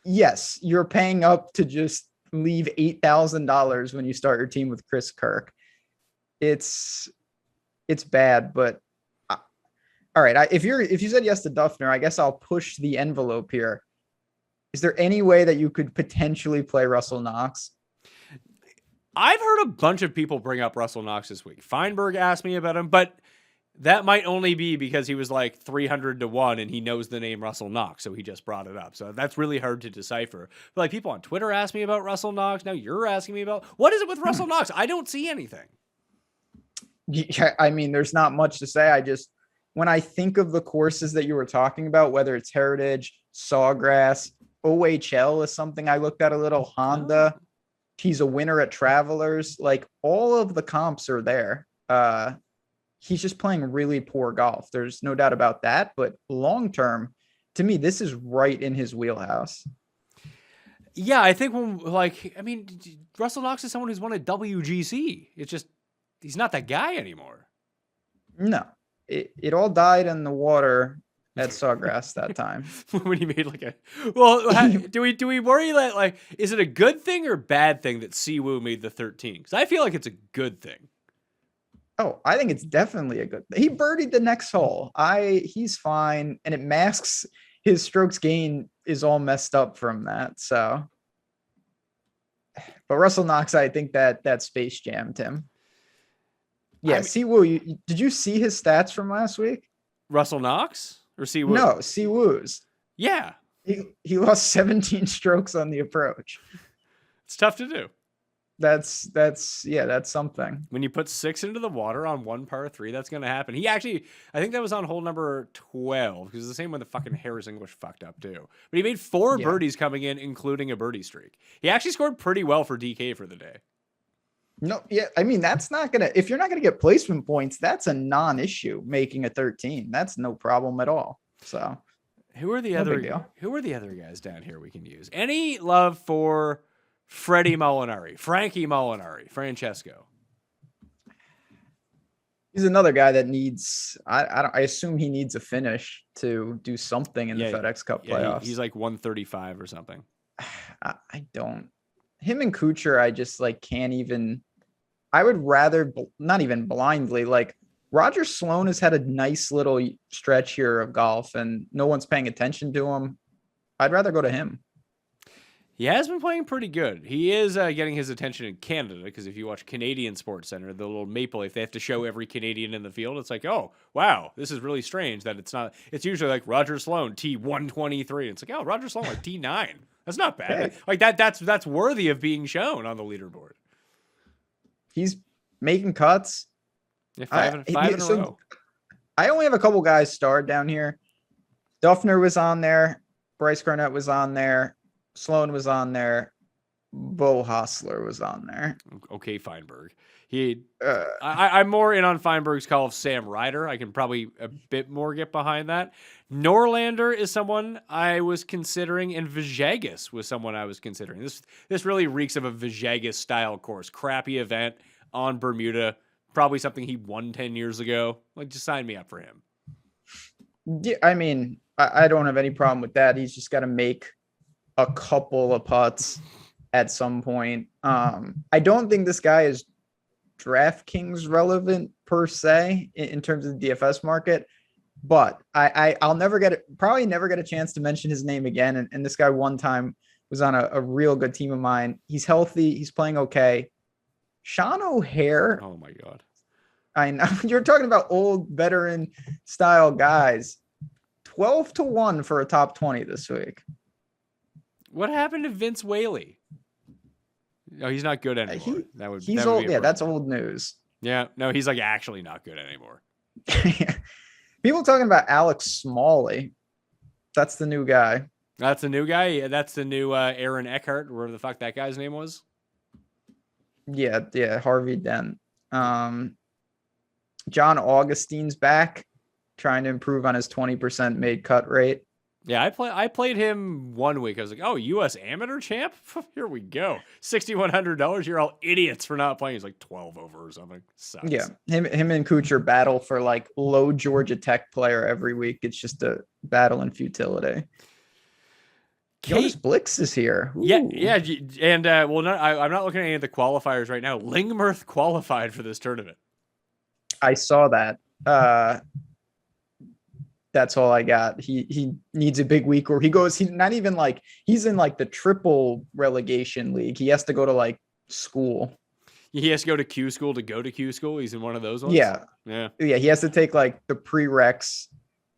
Yes, you're paying up to just leave $8,000 when you start your team with Chris Kirk. It's bad, but all right. If you said yes to Duffner, I guess I'll push the envelope here. Is there any way that you could potentially play Russell Knox? I've heard a bunch of people bring up Russell Knox this week. Feinberg asked me about him, but that might only be because he was like 300 to 1 and he knows the name Russell Knox, so he just brought it up. So that's really hard to decipher. But like people on Twitter ask me about Russell Knox. Now you're asking me about, what is it with Russell Knox? I don't see anything. Yeah, I mean, there's not much to say. When I think of the courses that you were talking about, whether it's Heritage, Sawgrass, OHL is something I looked at a little, Honda. He's a winner at Travelers. Like, all of the comps are there. He's just playing really poor golf. There's no doubt about that. But long term, to me, this is right in his wheelhouse. Yeah, I think Russell Knox is someone who's won a WGC. It's just, he's not that guy anymore. No, it all died in the water at Sawgrass that time. When he made do we worry that, is it a good thing or bad thing that Siwoo made the 13? Because I feel like it's a good thing. Oh, I think it's definitely a good. He birdied the next hole. He's fine, and it masks his strokes gain is all messed up from that. So, but Russell Knox, I think that Space jammed him. Yeah, Siwoo, did you see his stats from last week? Russell Knox or Siwoo? No, Siwoo's. Yeah. He lost 17 strokes on the approach. It's tough to do. That's something. When you put 6 into the water on 1 par 3, that's going to happen. He actually, I think that was on hole number 12, because it's the same when the fucking Harris English fucked up too. But he made 4 birdies coming in, including a birdie streak. He actually scored pretty well for DK for the day. No, yeah, I mean, that's not going to, if you're not going to get placement points, that's a non-issue making a 13. That's no problem at all. So who are the other guys down here we can use? Any love for Freddie Molinari, Frankie Molinari, Francesco? He's another guy that needs, I assume he needs a finish to do something in the FedEx Cup playoffs. He's like 135 or something. I don't, him and Kuchar, I just like can't even, I would rather not even blindly, like Roger Sloan has had a nice little stretch here of golf and no one's paying attention to him. I'd rather go to him. He has been playing pretty good. He is getting his attention in Canada, because if you watch Canadian Sports Center, the little Maple Leaf, they have to show every Canadian in the field. It's like, oh, wow, this is really strange that it's not. It's usually like Roger Sloan, T123. It's like, oh, Roger Sloan, like T9. That's not bad. Like that's worthy of being shown on the leaderboard. He's making cuts. Yeah, five in a row. I only have a couple guys starred down here. Duffner was on there. Bryce Garnett was on there. Sloan was on there. Bo Hostler was on there. Okay, Feinberg. I'm more in on Feinberg's call of Sam Ryder. I can probably a bit more get behind that. Norlander is someone I was considering, and Vijagas was someone I was considering. This really reeks of a Vijagas style course. Crappy event on Bermuda. Probably something he won 10 years ago. Like, just sign me up for him. Yeah, I mean, I don't have any problem with that. He's just got to make a couple of putts at some point. I don't think this guy is DraftKings relevant per se in terms of the DFS market, but I'll probably never get a chance to mention his name again. And this guy one time was on a real good team of mine. He's healthy. He's playing okay. Sean O'Hare. Oh my God. I know you're talking about old veteran style guys. 12-1 for a top 20 this week. What happened to Vince Whaley? No, he's not good anymore. He's old. Yeah, that's old news. Yeah, no, he's like actually not good anymore. People talking about Alex Smalley. That's the new guy. That's the new guy. Yeah, that's the new Aaron Eckhart, whatever the fuck that guy's name was. Yeah, Harvey Dent. John Augustine's back, trying to improve on his 20% made cut rate. Yeah, I played him 1 week. I was like, oh, U.S. amateur champ? Here we go. $6,100. You're all idiots for not playing. He's like 12 over or something. Sucks. Yeah, him and Kuchar battle for like low Georgia Tech player every week. It's just a battle in futility. Jonas Blix is here. Ooh. Yeah. And I'm not looking at any of the qualifiers right now. Lingmerth qualified for this tournament. I saw that. That's all I got. He needs a big week where he's in like the triple relegation league. He has to go to like school. He has to go to Q school to go to Q school. He's in one of those ones. Yeah. He has to take like the prereqs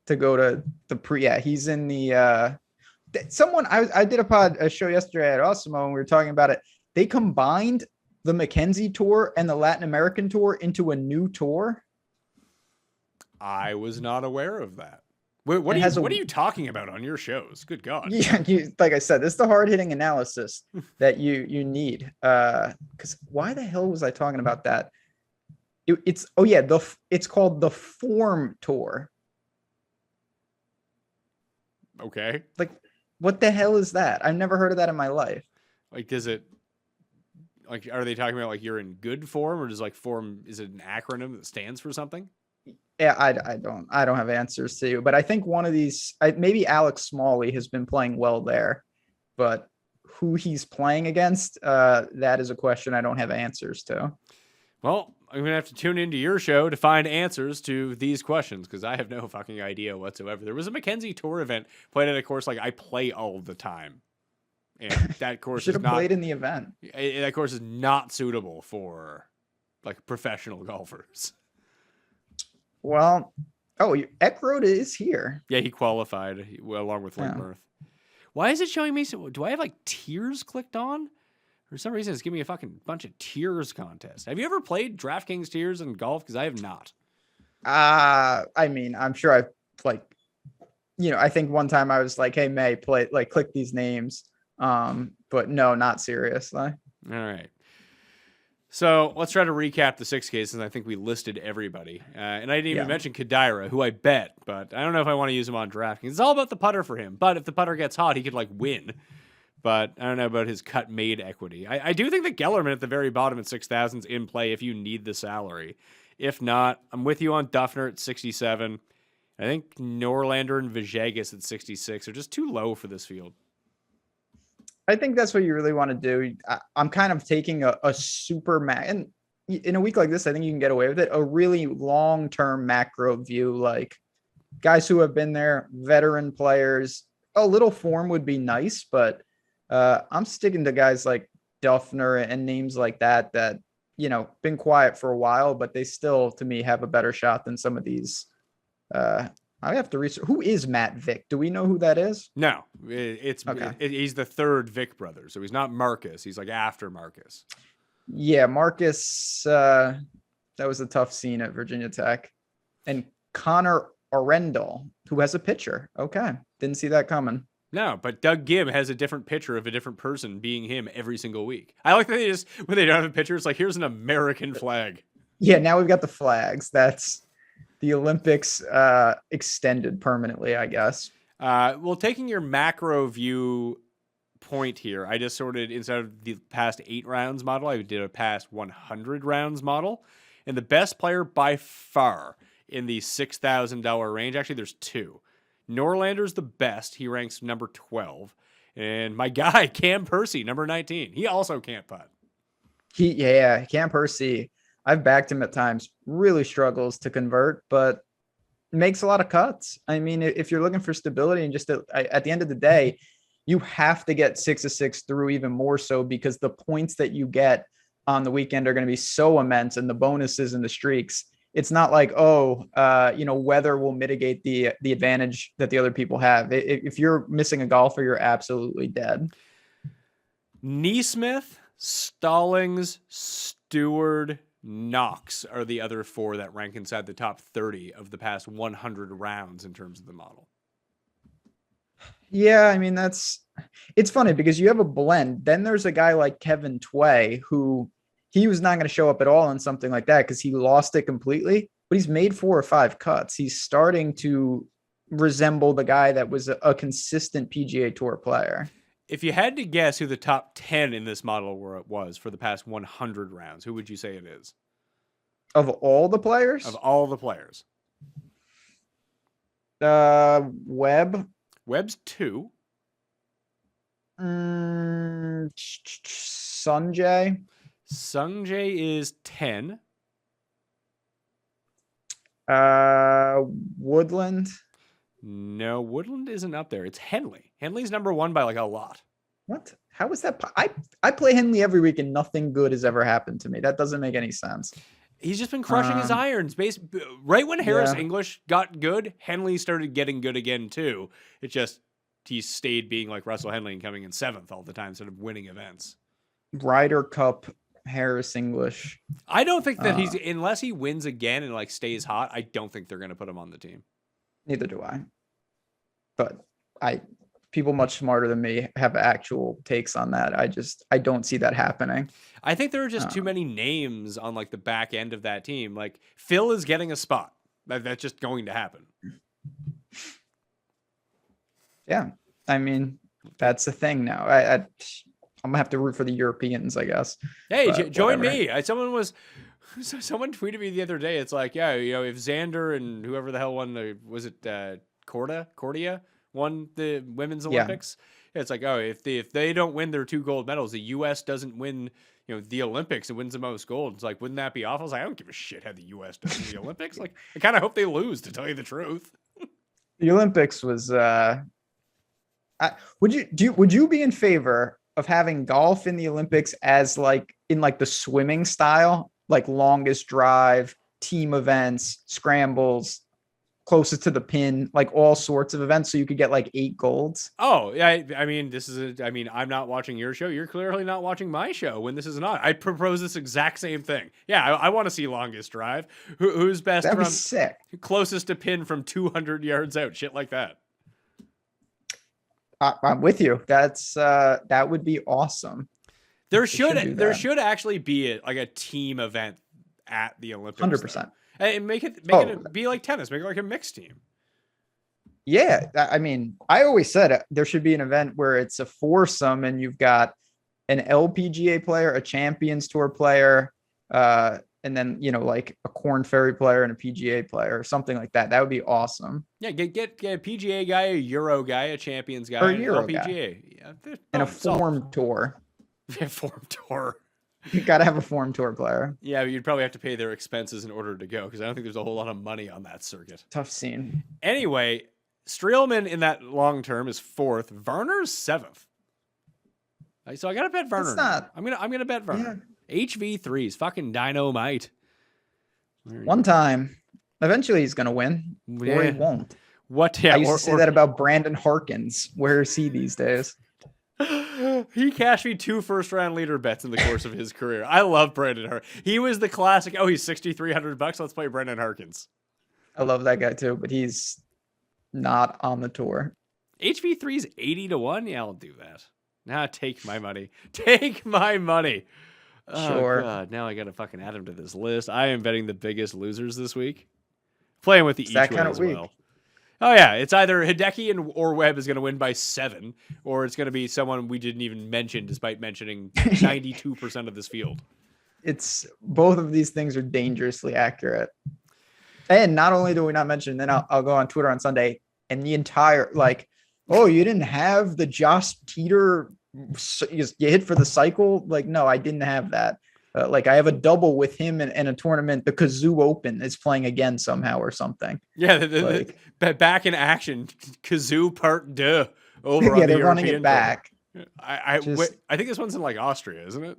to go to the pre. Yeah, he's in the. I did a show yesterday at Osimo and we were talking about it. They combined the Mackenzie Tour and the Latin American Tour into a new tour. I was not aware of that. What are you talking about on your shows? Good God. Yeah, like I said, this is the hard-hitting analysis that you need. Because why the hell was I talking about that? It's called the Form Tour. Okay. Like, what the hell is that? I've never heard of that in my life. Like, are they talking about like you're in good form, or does like form, is it an acronym that stands for something? Yeah, I don't have answers to you, but I think one of these, maybe Alex Smalley has been playing well there, but who he's playing against, that is a question I don't have answers to. Well, I'm going to have to tune into your show to find answers to these questions because I have no fucking idea whatsoever. There was a Mackenzie Tour event played at a course like I play all the time. And that course Should have played in the event. That course is not suitable for like professional golfers. Well, Eckroad is here. Yeah, he qualified along with Lindberth. Why is it showing me? Do I have like tiers clicked on? For some reason, it's giving me a fucking bunch of tiers contest. Have you ever played DraftKings tiers in golf? Because I have not. I mean, I'm sure I've I think one time I was like, hey, May, click these names. But no, not seriously. All right. So let's try to recap the 6 cases. I think we listed everybody. And I didn't even mention Kadira, who I bet, but I don't know if I want to use him on DraftKings. It's all about the putter for him. But if the putter gets hot, he could win. But I don't know about his cut made equity. I do think that Gellerman at the very bottom at 6,000 is in play if you need the salary. If not, I'm with you on Duffner at 67. I think Norlander and Vijegas at 66 are just too low for this field. I think that's what you really want to do. I'm kind of taking a super and in a week like this, I think you can get away with it. A really long-term macro view, like guys who have been there, veteran players. A little form would be nice, but I'm sticking to guys like Duffner and names like that, been quiet for a while, but they still, to me, have a better shot than some of these. I have to research. Who is Matt Vick? Do we know who that is? No, he's the third Vick brother. So he's not Marcus. He's after Marcus. Yeah, Marcus. That was a tough scene at Virginia Tech. And Connor Arendal, who has a pitcher. Okay. Didn't see that coming. No, but Doug Gibb has a different picture of a different person being him every single week. I like that when they don't have a picture, it's here's an American flag. Yeah, now we've got the flags. That's the Olympics extended permanently, I guess. Well, taking your macro view point here, I just sorted instead of the past 8 rounds model, I did a past 100 rounds model. And the best player by far in the $6,000 range, actually there's 2. Norlander's the best. He ranks number 12. And my guy, Cam Percy, number 19. He also can't putt. Cam Percy. I've backed him at times. Really struggles to convert, but makes a lot of cuts. I mean, if you're looking for stability and just at the end of the day, you have to get 6 of 6 through even more so because the points that you get on the weekend are going to be so immense and the bonuses and the streaks. It's not like, weather will mitigate the advantage that the other people have. If you're missing a golfer, you're absolutely dead. Neesmith, Stallings, Stewart, Knox are the other 4 that rank inside the top 30 of the past 100 rounds in terms of the model. Yeah, I mean, it's funny because you have a blend. Then there's a guy like Kevin Tway who he was not going to show up at all in something like that because he lost it completely, but he's made 4 or 5 cuts. He's starting to resemble the guy that was a consistent PGA Tour player. If you had to guess who the top 10 in this model was for the past 100 rounds, who would you say it is? Of all the players? Of all the players. Webb. Webb's 2. Sungjae. Sungjae is 10. Woodland. No, Woodland isn't up there. It's Henley. Henley's number 1 by a lot. What? How is that? I play Henley every week and nothing good has ever happened to me. That doesn't make any sense. He's just been crushing his irons. Right when Harris English got good, Henley started getting good again too. He stayed being like Russell Henley and coming in 7th all the time instead of winning events. Ryder Cup, Harris English. I don't think that unless he wins again and stays hot, I don't think they're going to put him on the team. Neither do I. But people much smarter than me have actual takes on that. I don't see that happening. I think there are just too many names on the back end of that team. Phil is getting a spot. That's just going to happen. Yeah. I mean, that's the thing now. I'm gonna have to root for the Europeans, I guess. Hey, join me. Someone tweeted me the other day. It's if Xander and whoever the hell won, was it Cordia won the women's Olympics? It's like, oh, if they don't win their 2 gold medals, the U.S. doesn't win, the Olympics and wins the most gold. It's like, wouldn't that be awful? It's like, I don't give a shit how the U.S. does in the Olympics. Like, I kind of hope they lose, to tell you the truth. The Olympics was. Would you be in favor of having golf in the Olympics as like in like the swimming style, like longest drive, team events, scrambles, closest to the pin, like all sorts of events, so you could get like 8 golds? Oh, yeah. I mean, I'm not watching your show. You're clearly not watching my show when this is not. I propose this exact same thing. Yeah, I want to see longest drive. Who's best That'd be from sick. closest to pin from 200 yards out? Shit like that. I'm with you. That would be awesome. There should do there that. should actually be a team event at the Olympics. 100%. And make it be like tennis. Make it like a mixed team. Yeah, I mean, I always said there should be an event where it's a foursome and you've got an LPGA player, a Champions Tour player, and then like a Korn Ferry player and a PGA player or something like that. That would be awesome. Yeah, get a PGA guy, a Euro guy, a Champions guy, Or a and an Euro LPGA. Yeah, And a form tour. form tour. You got to have a form tour player. Yeah, but you'd probably have to pay their expenses in order to go because I don't think there's a whole lot of money on that circuit. Tough scene. Anyway, Streelman in that long term is 4th. Varner's 7th. So I gotta bet Varner. I'm gonna bet Varner. Yeah. HV3's fucking dynamite. One time, eventually he's gonna win, or he won't. What? Yeah, I used to say that about Brandon Harkins. Where is he these days? He cashed me 2 first-round leader bets in the course of his career. I love Brandon Harkins. He was the classic. Oh, he's $6,300. Let's play Brandon Harkins. I love that guy too, but he's not on the tour. HV3's 80 to 1. Yeah, I'll do that. Now take my money. Take my money. Sure. Oh, God. Now I got to fucking add him to this list. I am betting the biggest losers this week. Playing with the each that way kind of as week. well. Oh, yeah. It's either Hideki or Webb is going to win by 7, or it's going to be someone we didn't even mention despite mentioning 92% of this field. It's both of these things are dangerously accurate. And not only do we not mention, then I'll go on Twitter on Sunday and the entire oh, you didn't have the Josh Teeter, you hit for the cycle? Like, no, I didn't have that. I have a double with him in a tournament. The Kazoo Open is playing again somehow or something. Yeah, the back in action. Kazoo Part 2 over on the they're running European it back. I think this one's in Austria, isn't it?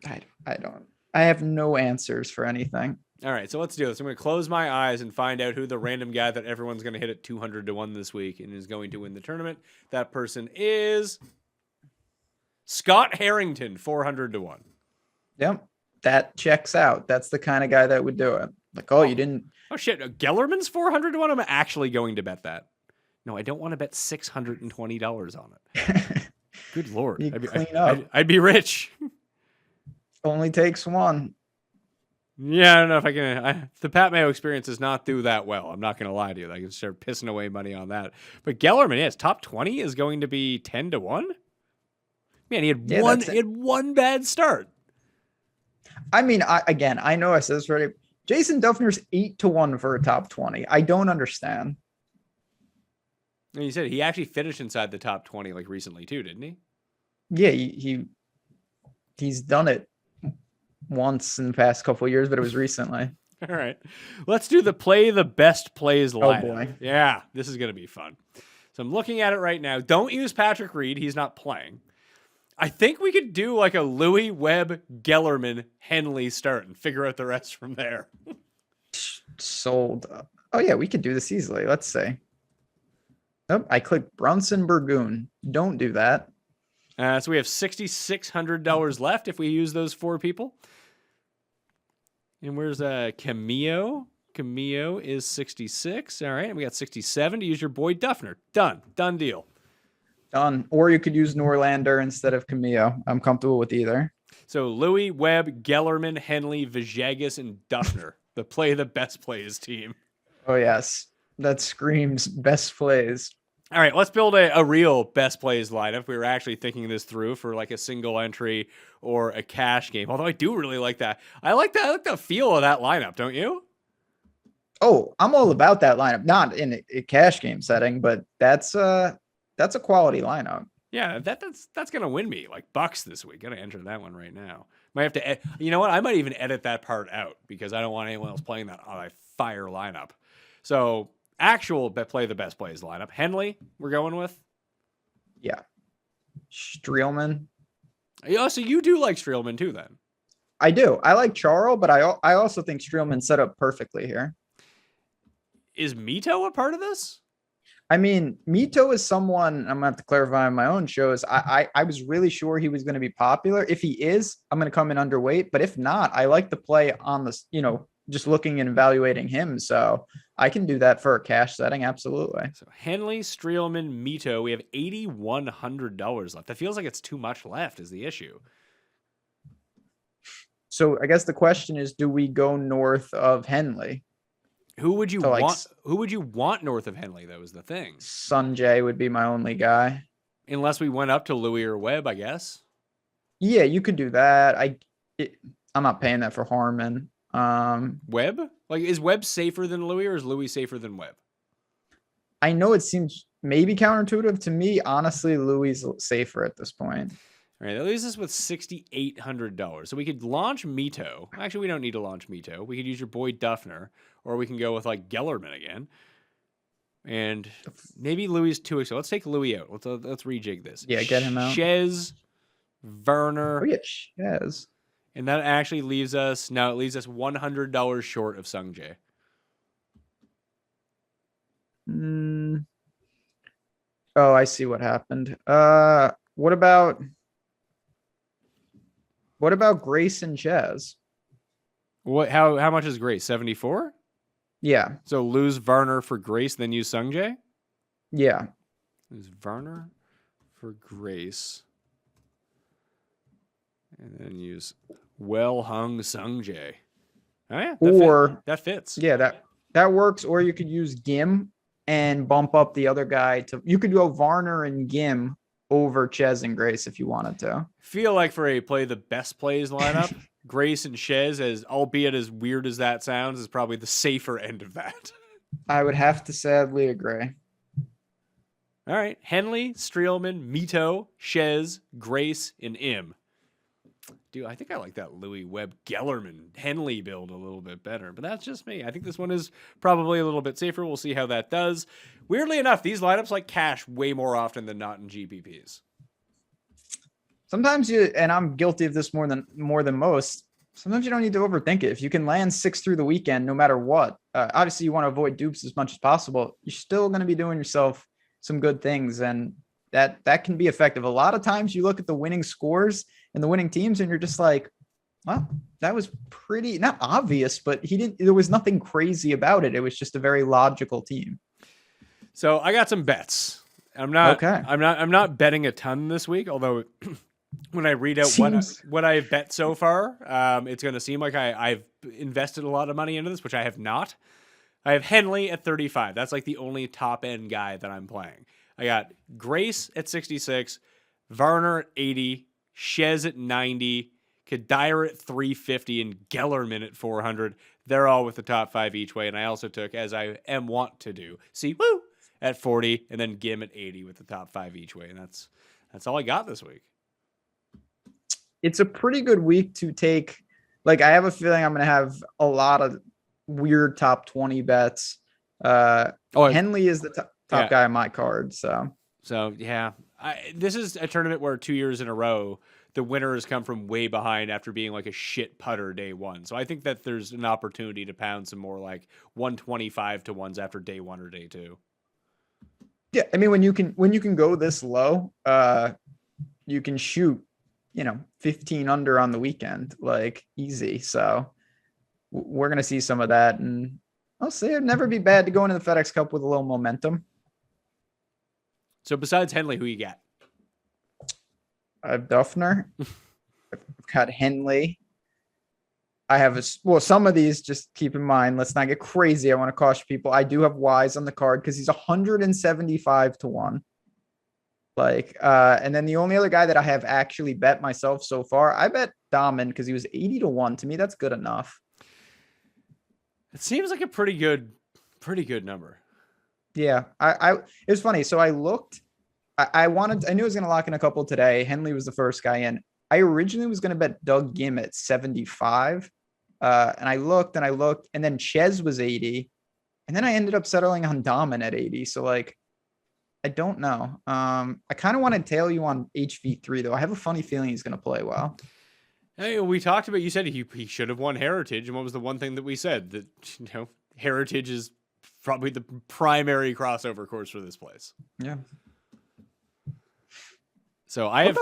I don't. I have no answers for anything. All right, so let's do this. I'm going to close my eyes and find out who the random guy that everyone's going to hit at 200 to 1 this week and is going to win the tournament. That person is Scott Harrington, 400 to 1. Yep, that checks out. That's the kind of guy that would do it. You didn't. Oh, shit. Gellerman's 400 to 1? I'm actually going to bet that. No, I don't want to bet $620 on it. Good Lord. I'd be rich. Only takes one. Yeah, I don't know if I can. The Pat Mayo experience does not do that well. I'm not going to lie to you. I can start pissing away money on that. But Gellerman, yes, top 20 is going to be 10 to 1. Man, he had one bad start. I mean, I know I said this already. Jason Duffner's 8 to 1 for a top 20. I don't understand. And you said he actually finished inside the top 20 recently too, didn't he? Yeah, he's done it once in the past couple of years, but it was recently. All right. Let's do the best plays lineup. Oh boy. Yeah, this is going to be fun. So I'm looking at it right now. Don't use Patrick Reed. He's not playing. I think we could do a Louis, Webb, Gellerman, Henley start and figure out the rest from there. Sold. Oh yeah, we could do this easily. Let's see. Oh, I clicked Brunson Burgoon. Don't do that. So we have $6,600 left if we use those 4 people. And where's Cameo? Cameo is 66. All right, and we got 67 to use your boy Duffner. Done deal. Done. Or you could use Norlander instead of Cameo. I'm comfortable with either. So Louis, Webb, Gellerman, Henley, Vijagas, and Duffner. the best plays team. Oh yes, that screams best plays. All right, let's build a real best plays lineup. We were actually thinking this through for a single entry or a cash game. Although I do really like that. I like the feel of that lineup, don't you? Oh, I'm all about that lineup. Not in a cash game setting, but that's a quality lineup. Yeah, that's gonna win me like bucks this week. Gotta enter that one right now. Might have to. You know what? I might even edit that part out because I don't want anyone else playing that on a fire lineup. So actual play the best plays lineup. Henley, we're going with. Yeah. Streelman. Yeah, so you do like Streelman too, then? I do. I like Charles, but I also think Streelman set up perfectly here. Is Mito a part of this? I mean, Mito is someone I'm gonna have to clarify on my own shows. I was really sure he was going to be popular. If he is, I'm going to come in underweight. But if not, I like the play on this, just looking and evaluating him. So I can do that for a cash setting. Absolutely. So Henley, Streelman, Mito. We have $8,100 left. That feels like it's too much left is the issue. So I guess the question is, do we go north of Henley? Who would you want? Who would you want north of Henley? Though is the thing. Sanjay would be my only guy, unless we went up to Louis or Webb, I guess. Yeah, you could do that. I'm not paying that for Harmon. Webb? Like, is Webb safer than Louis, or is Louis safer than Webb? I know it seems maybe counterintuitive to me. Honestly, Louis is safer at this point. All right, that leaves us with $6,800. So we could launch Mito. Actually, we don't need to launch Mito. We could use your boy Duffner, or we can go with like Gellerman again. And maybe Louis is too expensive. Let's take Louis out. Let's rejig this. Yeah, get him out. Shez, Werner. Oh, yeah, Shez. And that actually leaves us, now it leaves us $100 short of Sungjae. Oh, I see what happened. What about Grace and Chaz? How much is Grace? 74? Yeah. So lose Werner for Grace, then use Sungjae? Yeah. Lose Werner for Grace. And then use well-hung Sungjae. Oh, yeah. That fits. Yeah, that works. Or you could use Gim and bump up the other guy to. You could go Varner and Gim over Chez and Grace if you wanted to. Feel like for a play the best plays lineup, Grace and Chez, albeit as weird as that sounds, is probably the safer end of that. I would have to sadly agree. All right. Henley, Streelman, Mito, Chez, Grace, and Im. Dude, I think I like that Louis Webb Gellerman Henley build a little bit better, but that's just me. I think this one is probably a little bit safer. We'll see how that does. Weirdly enough, these lineups like cash way more often than not in GPPs. Sometimes and I'm guilty of this more than most. Sometimes you don't need to overthink it. If you can land 6 through the weekend, no matter what, obviously you want to avoid dupes as much as possible. You're still going to be doing yourself some good things, and that can be effective. A lot of times you look at the winning scores and the winning teams, and you're just like, well, that was pretty not obvious, but there was nothing crazy about it. It was just a very logical team. So I got some bets. I'm not betting a ton this week, although when I read out what I've bet so far, it's going to seem like I've invested a lot of money into this, which I have not. I have Henley at 35. That's like the only top end guy that I'm playing. I got Grace at 66, Varner at 80, Chez at 90, Kadire at 350, and Gellerman at 400. They're all with the top 5 each way. And I also took, as I am wont to do, at 40, and then Gim at 80 with the top 5 each way. And that's all I got this week. It's a pretty good week to take. Like, I have a feeling I'm going to have a lot of weird top 20 bets. Henley is the top guy on my card. So yeah, this is a tournament where 2 years in a row, the winner has come from way behind after being like a shit putter day one. So I think that there's an opportunity to pound some more like 125 to ones after day one or day two. Yeah. I mean, when you can go this low, you can shoot, 15 under on the weekend, like easy. So we're going to see some of that, and I'll say it'd never be bad to go into the FedEx Cup with a little momentum. So besides Henley, who you got? I have Duffner. I've got Henley. I have some of these, just keep in mind, let's not get crazy. I want to caution people. I do have Wise on the card because he's 175 to 1. And then the only other guy that I have actually bet myself so far, I bet Dahmen because he was 80 to 1. To me, that's good enough. It seems like a pretty good number. Yeah, it was funny. So I looked I knew I was going to lock in a couple today. Henley was the first guy in. I originally was going to bet Doug Gim at 75. And I looked, and then Ches was 80. And then I ended up settling on Dahmen at 80. So like, I don't know. I kind of want to tail you on HV3 though. I have a funny feeling he's going to play well. Hey, we talked about, you said he should have won Heritage. And what was the one thing that we said? That, Heritage is probably the primary crossover course for this place. Yeah. So I have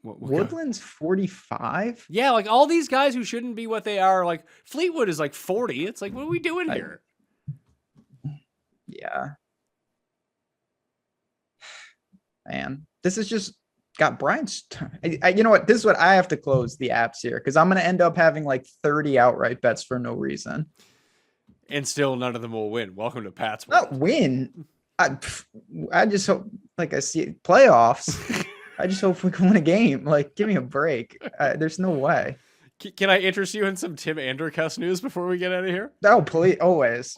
Woodland's 45. Yeah, like all these guys who shouldn't be what they are. Like Fleetwood is like 40. It's like, what are we doing here? Yeah. Man, this is just got Brian's. You know what? This is what I have to close the apps here because I'm going to end up having like 30 outright bets for no reason. And still none of them will win. Welcome to Pat's world. Not win. I just hope, like, I see playoffs. I just hope we can win a game. Like, give me a break. There's no way. Can I interest you in some Tim Andercuss news before we get out of here? Oh, please, always.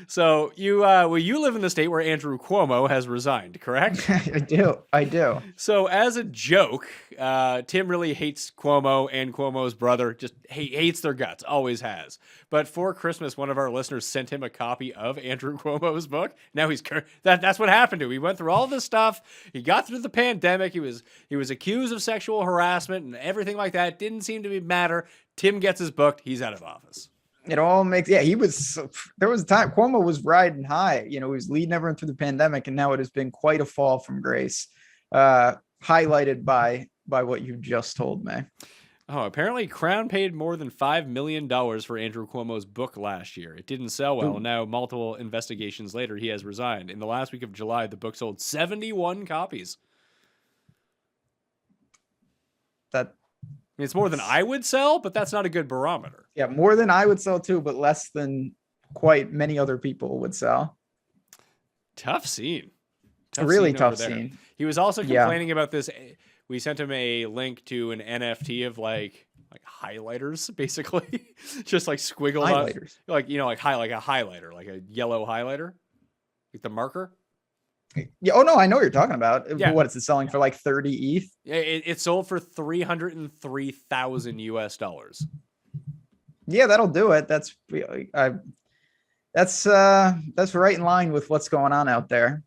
So you live in the state where Andrew Cuomo has resigned, correct? I do. So as a joke, Tim really hates Cuomo and Cuomo's brother. Just hates their guts, always has. But for Christmas, one of our listeners sent him a copy of Andrew Cuomo's book. Now that's what happened to him. He went through all this stuff. He got through the pandemic. He was accused of sexual harassment and everything like that. Didn't seem to matter. Tim gets his book. He's out of office. It all makes, there was a time Cuomo was riding high. He was leading everyone through the pandemic, and now it has been quite a fall from grace, highlighted by what you just told me. Oh, apparently Crown paid more than $5 million for Andrew Cuomo's book last year. It didn't sell well. And now, multiple investigations later, he has resigned. In the last week of July, the book sold 71 copies. It's more than I would sell, but that's not a good barometer. Yeah, more than I would sell too, but less than quite many other people would sell. Tough scene. Really tough scene. He was also complaining about this. We sent him a link to an NFT of like highlighters, basically, just like squiggled highlighters, like a highlighter, like a yellow highlighter, like the marker. Yeah. Oh no, I know what you're talking about. Yeah. What is it selling for? Like 30 ETH? Yeah, it sold for $303,000 US. Yeah, that'll do it. That's right in line with what's going on out there.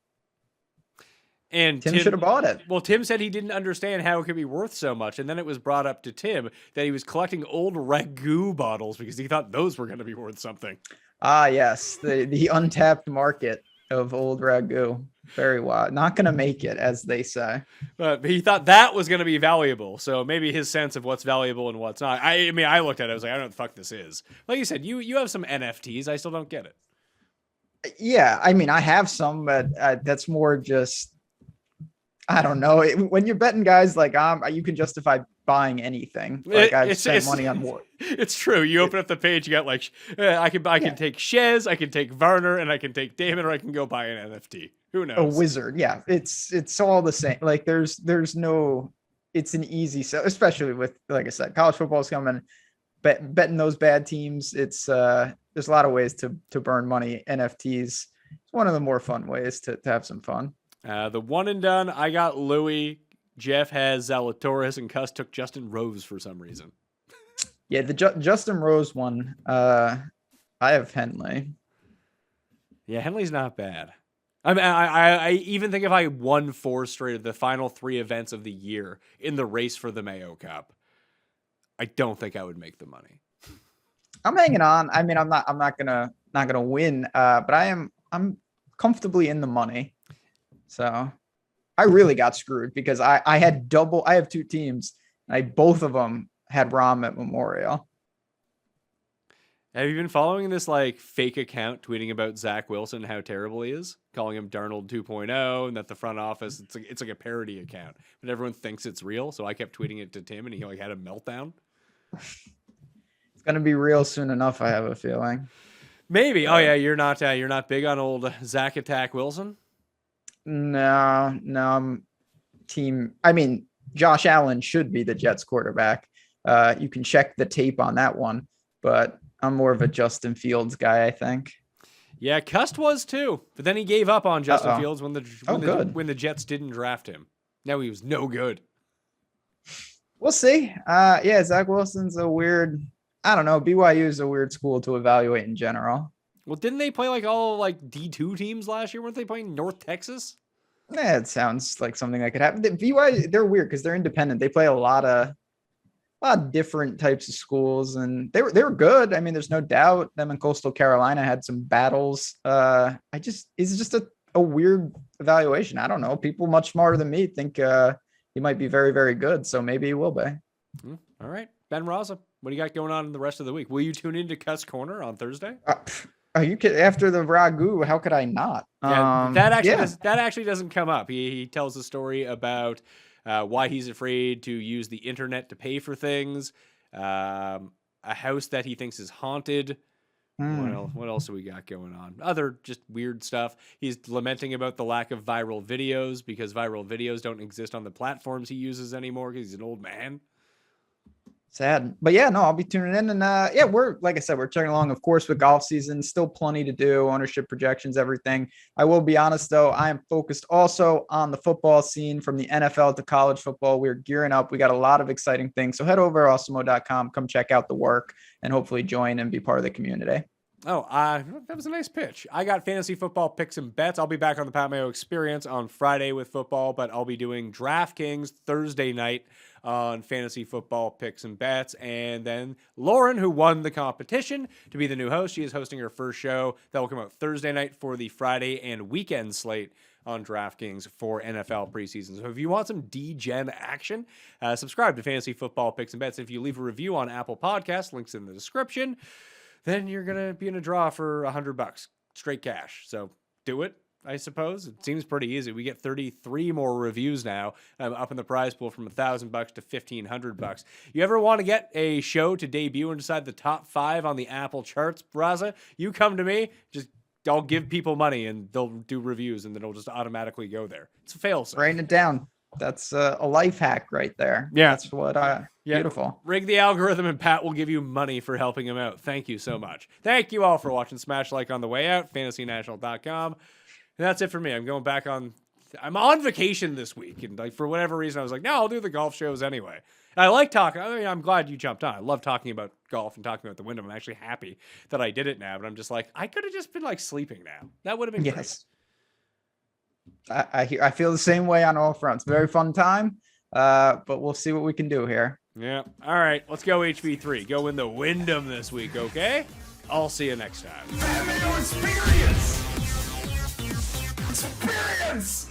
And Tim should have bought it. Well, Tim said he didn't understand how it could be worth so much, and then it was brought up to Tim that he was collecting old ragu bottles because he thought those were going to be worth something. Ah, yes, the untapped market of old ragu. Very wild. Not going to make it, as they say. But he thought that was going to be valuable. So maybe his sense of what's valuable and what's not. I looked at it. I was like, I don't know what the fuck this is. Like you said, you have some NFTs. I still don't get it. Yeah, I have some, but that's more just, I don't know. When you're betting guys like you can justify buying anything. Like I've spent money on more. It's true. You open up the page, you got like I can take Shez, I can take Varner, and I can take Damon, or I can go buy an NFT. Who knows? A wizard. Yeah, it's all the same. Like there's no. It's an easy sell, especially with, like I said, college football's coming. Betting those bad teams. It's there's a lot of ways to burn money. NFTs. It's one of the more fun ways to have some fun. The one and done. I got Louis. Jeff has Zalatoris, and Cuss took Justin Rose for some reason. Yeah, the Justin Rose one. I have Henley. Yeah, Henley's not bad. I even think if I won 4 straight of the final 3 events of the year in the race for the Mayo Cup, I don't think I would make the money. I'm hanging on. I'm not gonna win. But I'm comfortably in the money. So I really got screwed because I have 2 teams. And both of them had Rahm at Memorial. Have you been following this like fake account tweeting about Zach Wilson, how terrible he is, calling him Darnold 2.0, and that the front office, it's like a parody account, but everyone thinks it's real. So I kept tweeting it to Tim, and he like had a meltdown. It's gonna be real soon enough, I have a feeling. Maybe. Oh yeah, you're not big on old Zach Attack Wilson. No, I'm team. Josh Allen should be the Jets quarterback. You can check the tape on that one, but I'm more of a Justin Fields guy, I think. Yeah, Cust was too, but then he gave up on Justin Fields when the Jets didn't draft him. Now he was no good. We'll see. Yeah, Zach Wilson's a weird. I don't know. BYU is a weird school to evaluate in general. Well, didn't they play like all like D2 teams last year? Weren't they playing North Texas? Yeah, it sounds like something that could happen. BYU, they're weird because they're independent. They play a lot of different types of schools, and they were good. I mean, there's no doubt them and Coastal Carolina had some battles. It's just a weird evaluation. I don't know. People much smarter than me think he might be very, very good. So maybe he will be. All right. Ben Rasa, what do you got going on in the rest of the week? Will you tune into Cuss Corner on Thursday? Are you kidding? After the ragu, how could I not? Yeah, that actually doesn't come up. He tells a story about why he's afraid to use the internet to pay for things, a house that he thinks is haunted. What else do we got going on? Other just weird stuff. He's lamenting about the lack of viral videos because viral videos don't exist on the platforms he uses anymore because he's an old man. Sad. But yeah, no, I'll be tuning in. And yeah, we're, like I said, we're chugging along, of course, with golf season. Still plenty to do, ownership projections, everything. I will be honest, though, I am focused also on the football scene from the NFL to college football. We're gearing up. We got a lot of exciting things. So head over to awesemo.com, come check out the work, and hopefully join and be part of the community. Oh, that was a nice pitch. I got fantasy football picks and bets. I'll be back on the Pat Mayo Experience on Friday with football, but I'll be doing DraftKings Thursday night on fantasy football picks and bets. And then Lauren, who won the competition to be the new host, she is hosting her first show that will come out Thursday night for the Friday and weekend slate on DraftKings for NFL preseason. So if you want some D-Gen action, subscribe to Fantasy Football Picks and Bets. If you leave a review on Apple Podcasts, links in the description, then you're going to be in a draw for $100 straight cash. So do it, I suppose. It seems pretty easy. We get 33 more reviews now. I'm up in the prize pool from $1,000 to $1,500. You ever want to get a show to debut inside the top 5 on the Apple charts, Raza? You come to me, I'll give people money and they'll do reviews and then it'll just automatically go there. It's a fail-safe. Writing it down. That's a life hack right there. Yeah. That's what beautiful. Rig the algorithm and Pat will give you money for helping him out. Thank you so much. Thank you all for watching. Smash like on the way out, fantasynational.com. And that's it for me. I'm on vacation this week. And like for whatever reason, I was like, no, I'll do the golf shows anyway. And I like talking. I mean, I'm glad you jumped on. I love talking about golf and talking about the Wyndham. I'm actually happy that I did it now, but I'm just like, I could have just been like sleeping now. That would have been great. I feel the same way on all fronts. Very fun time, but we'll see what we can do here. Yeah. All right. Let's go HB3. Go win the Wyndham this week, okay? I'll see you next time. Mayo Experience! Experience!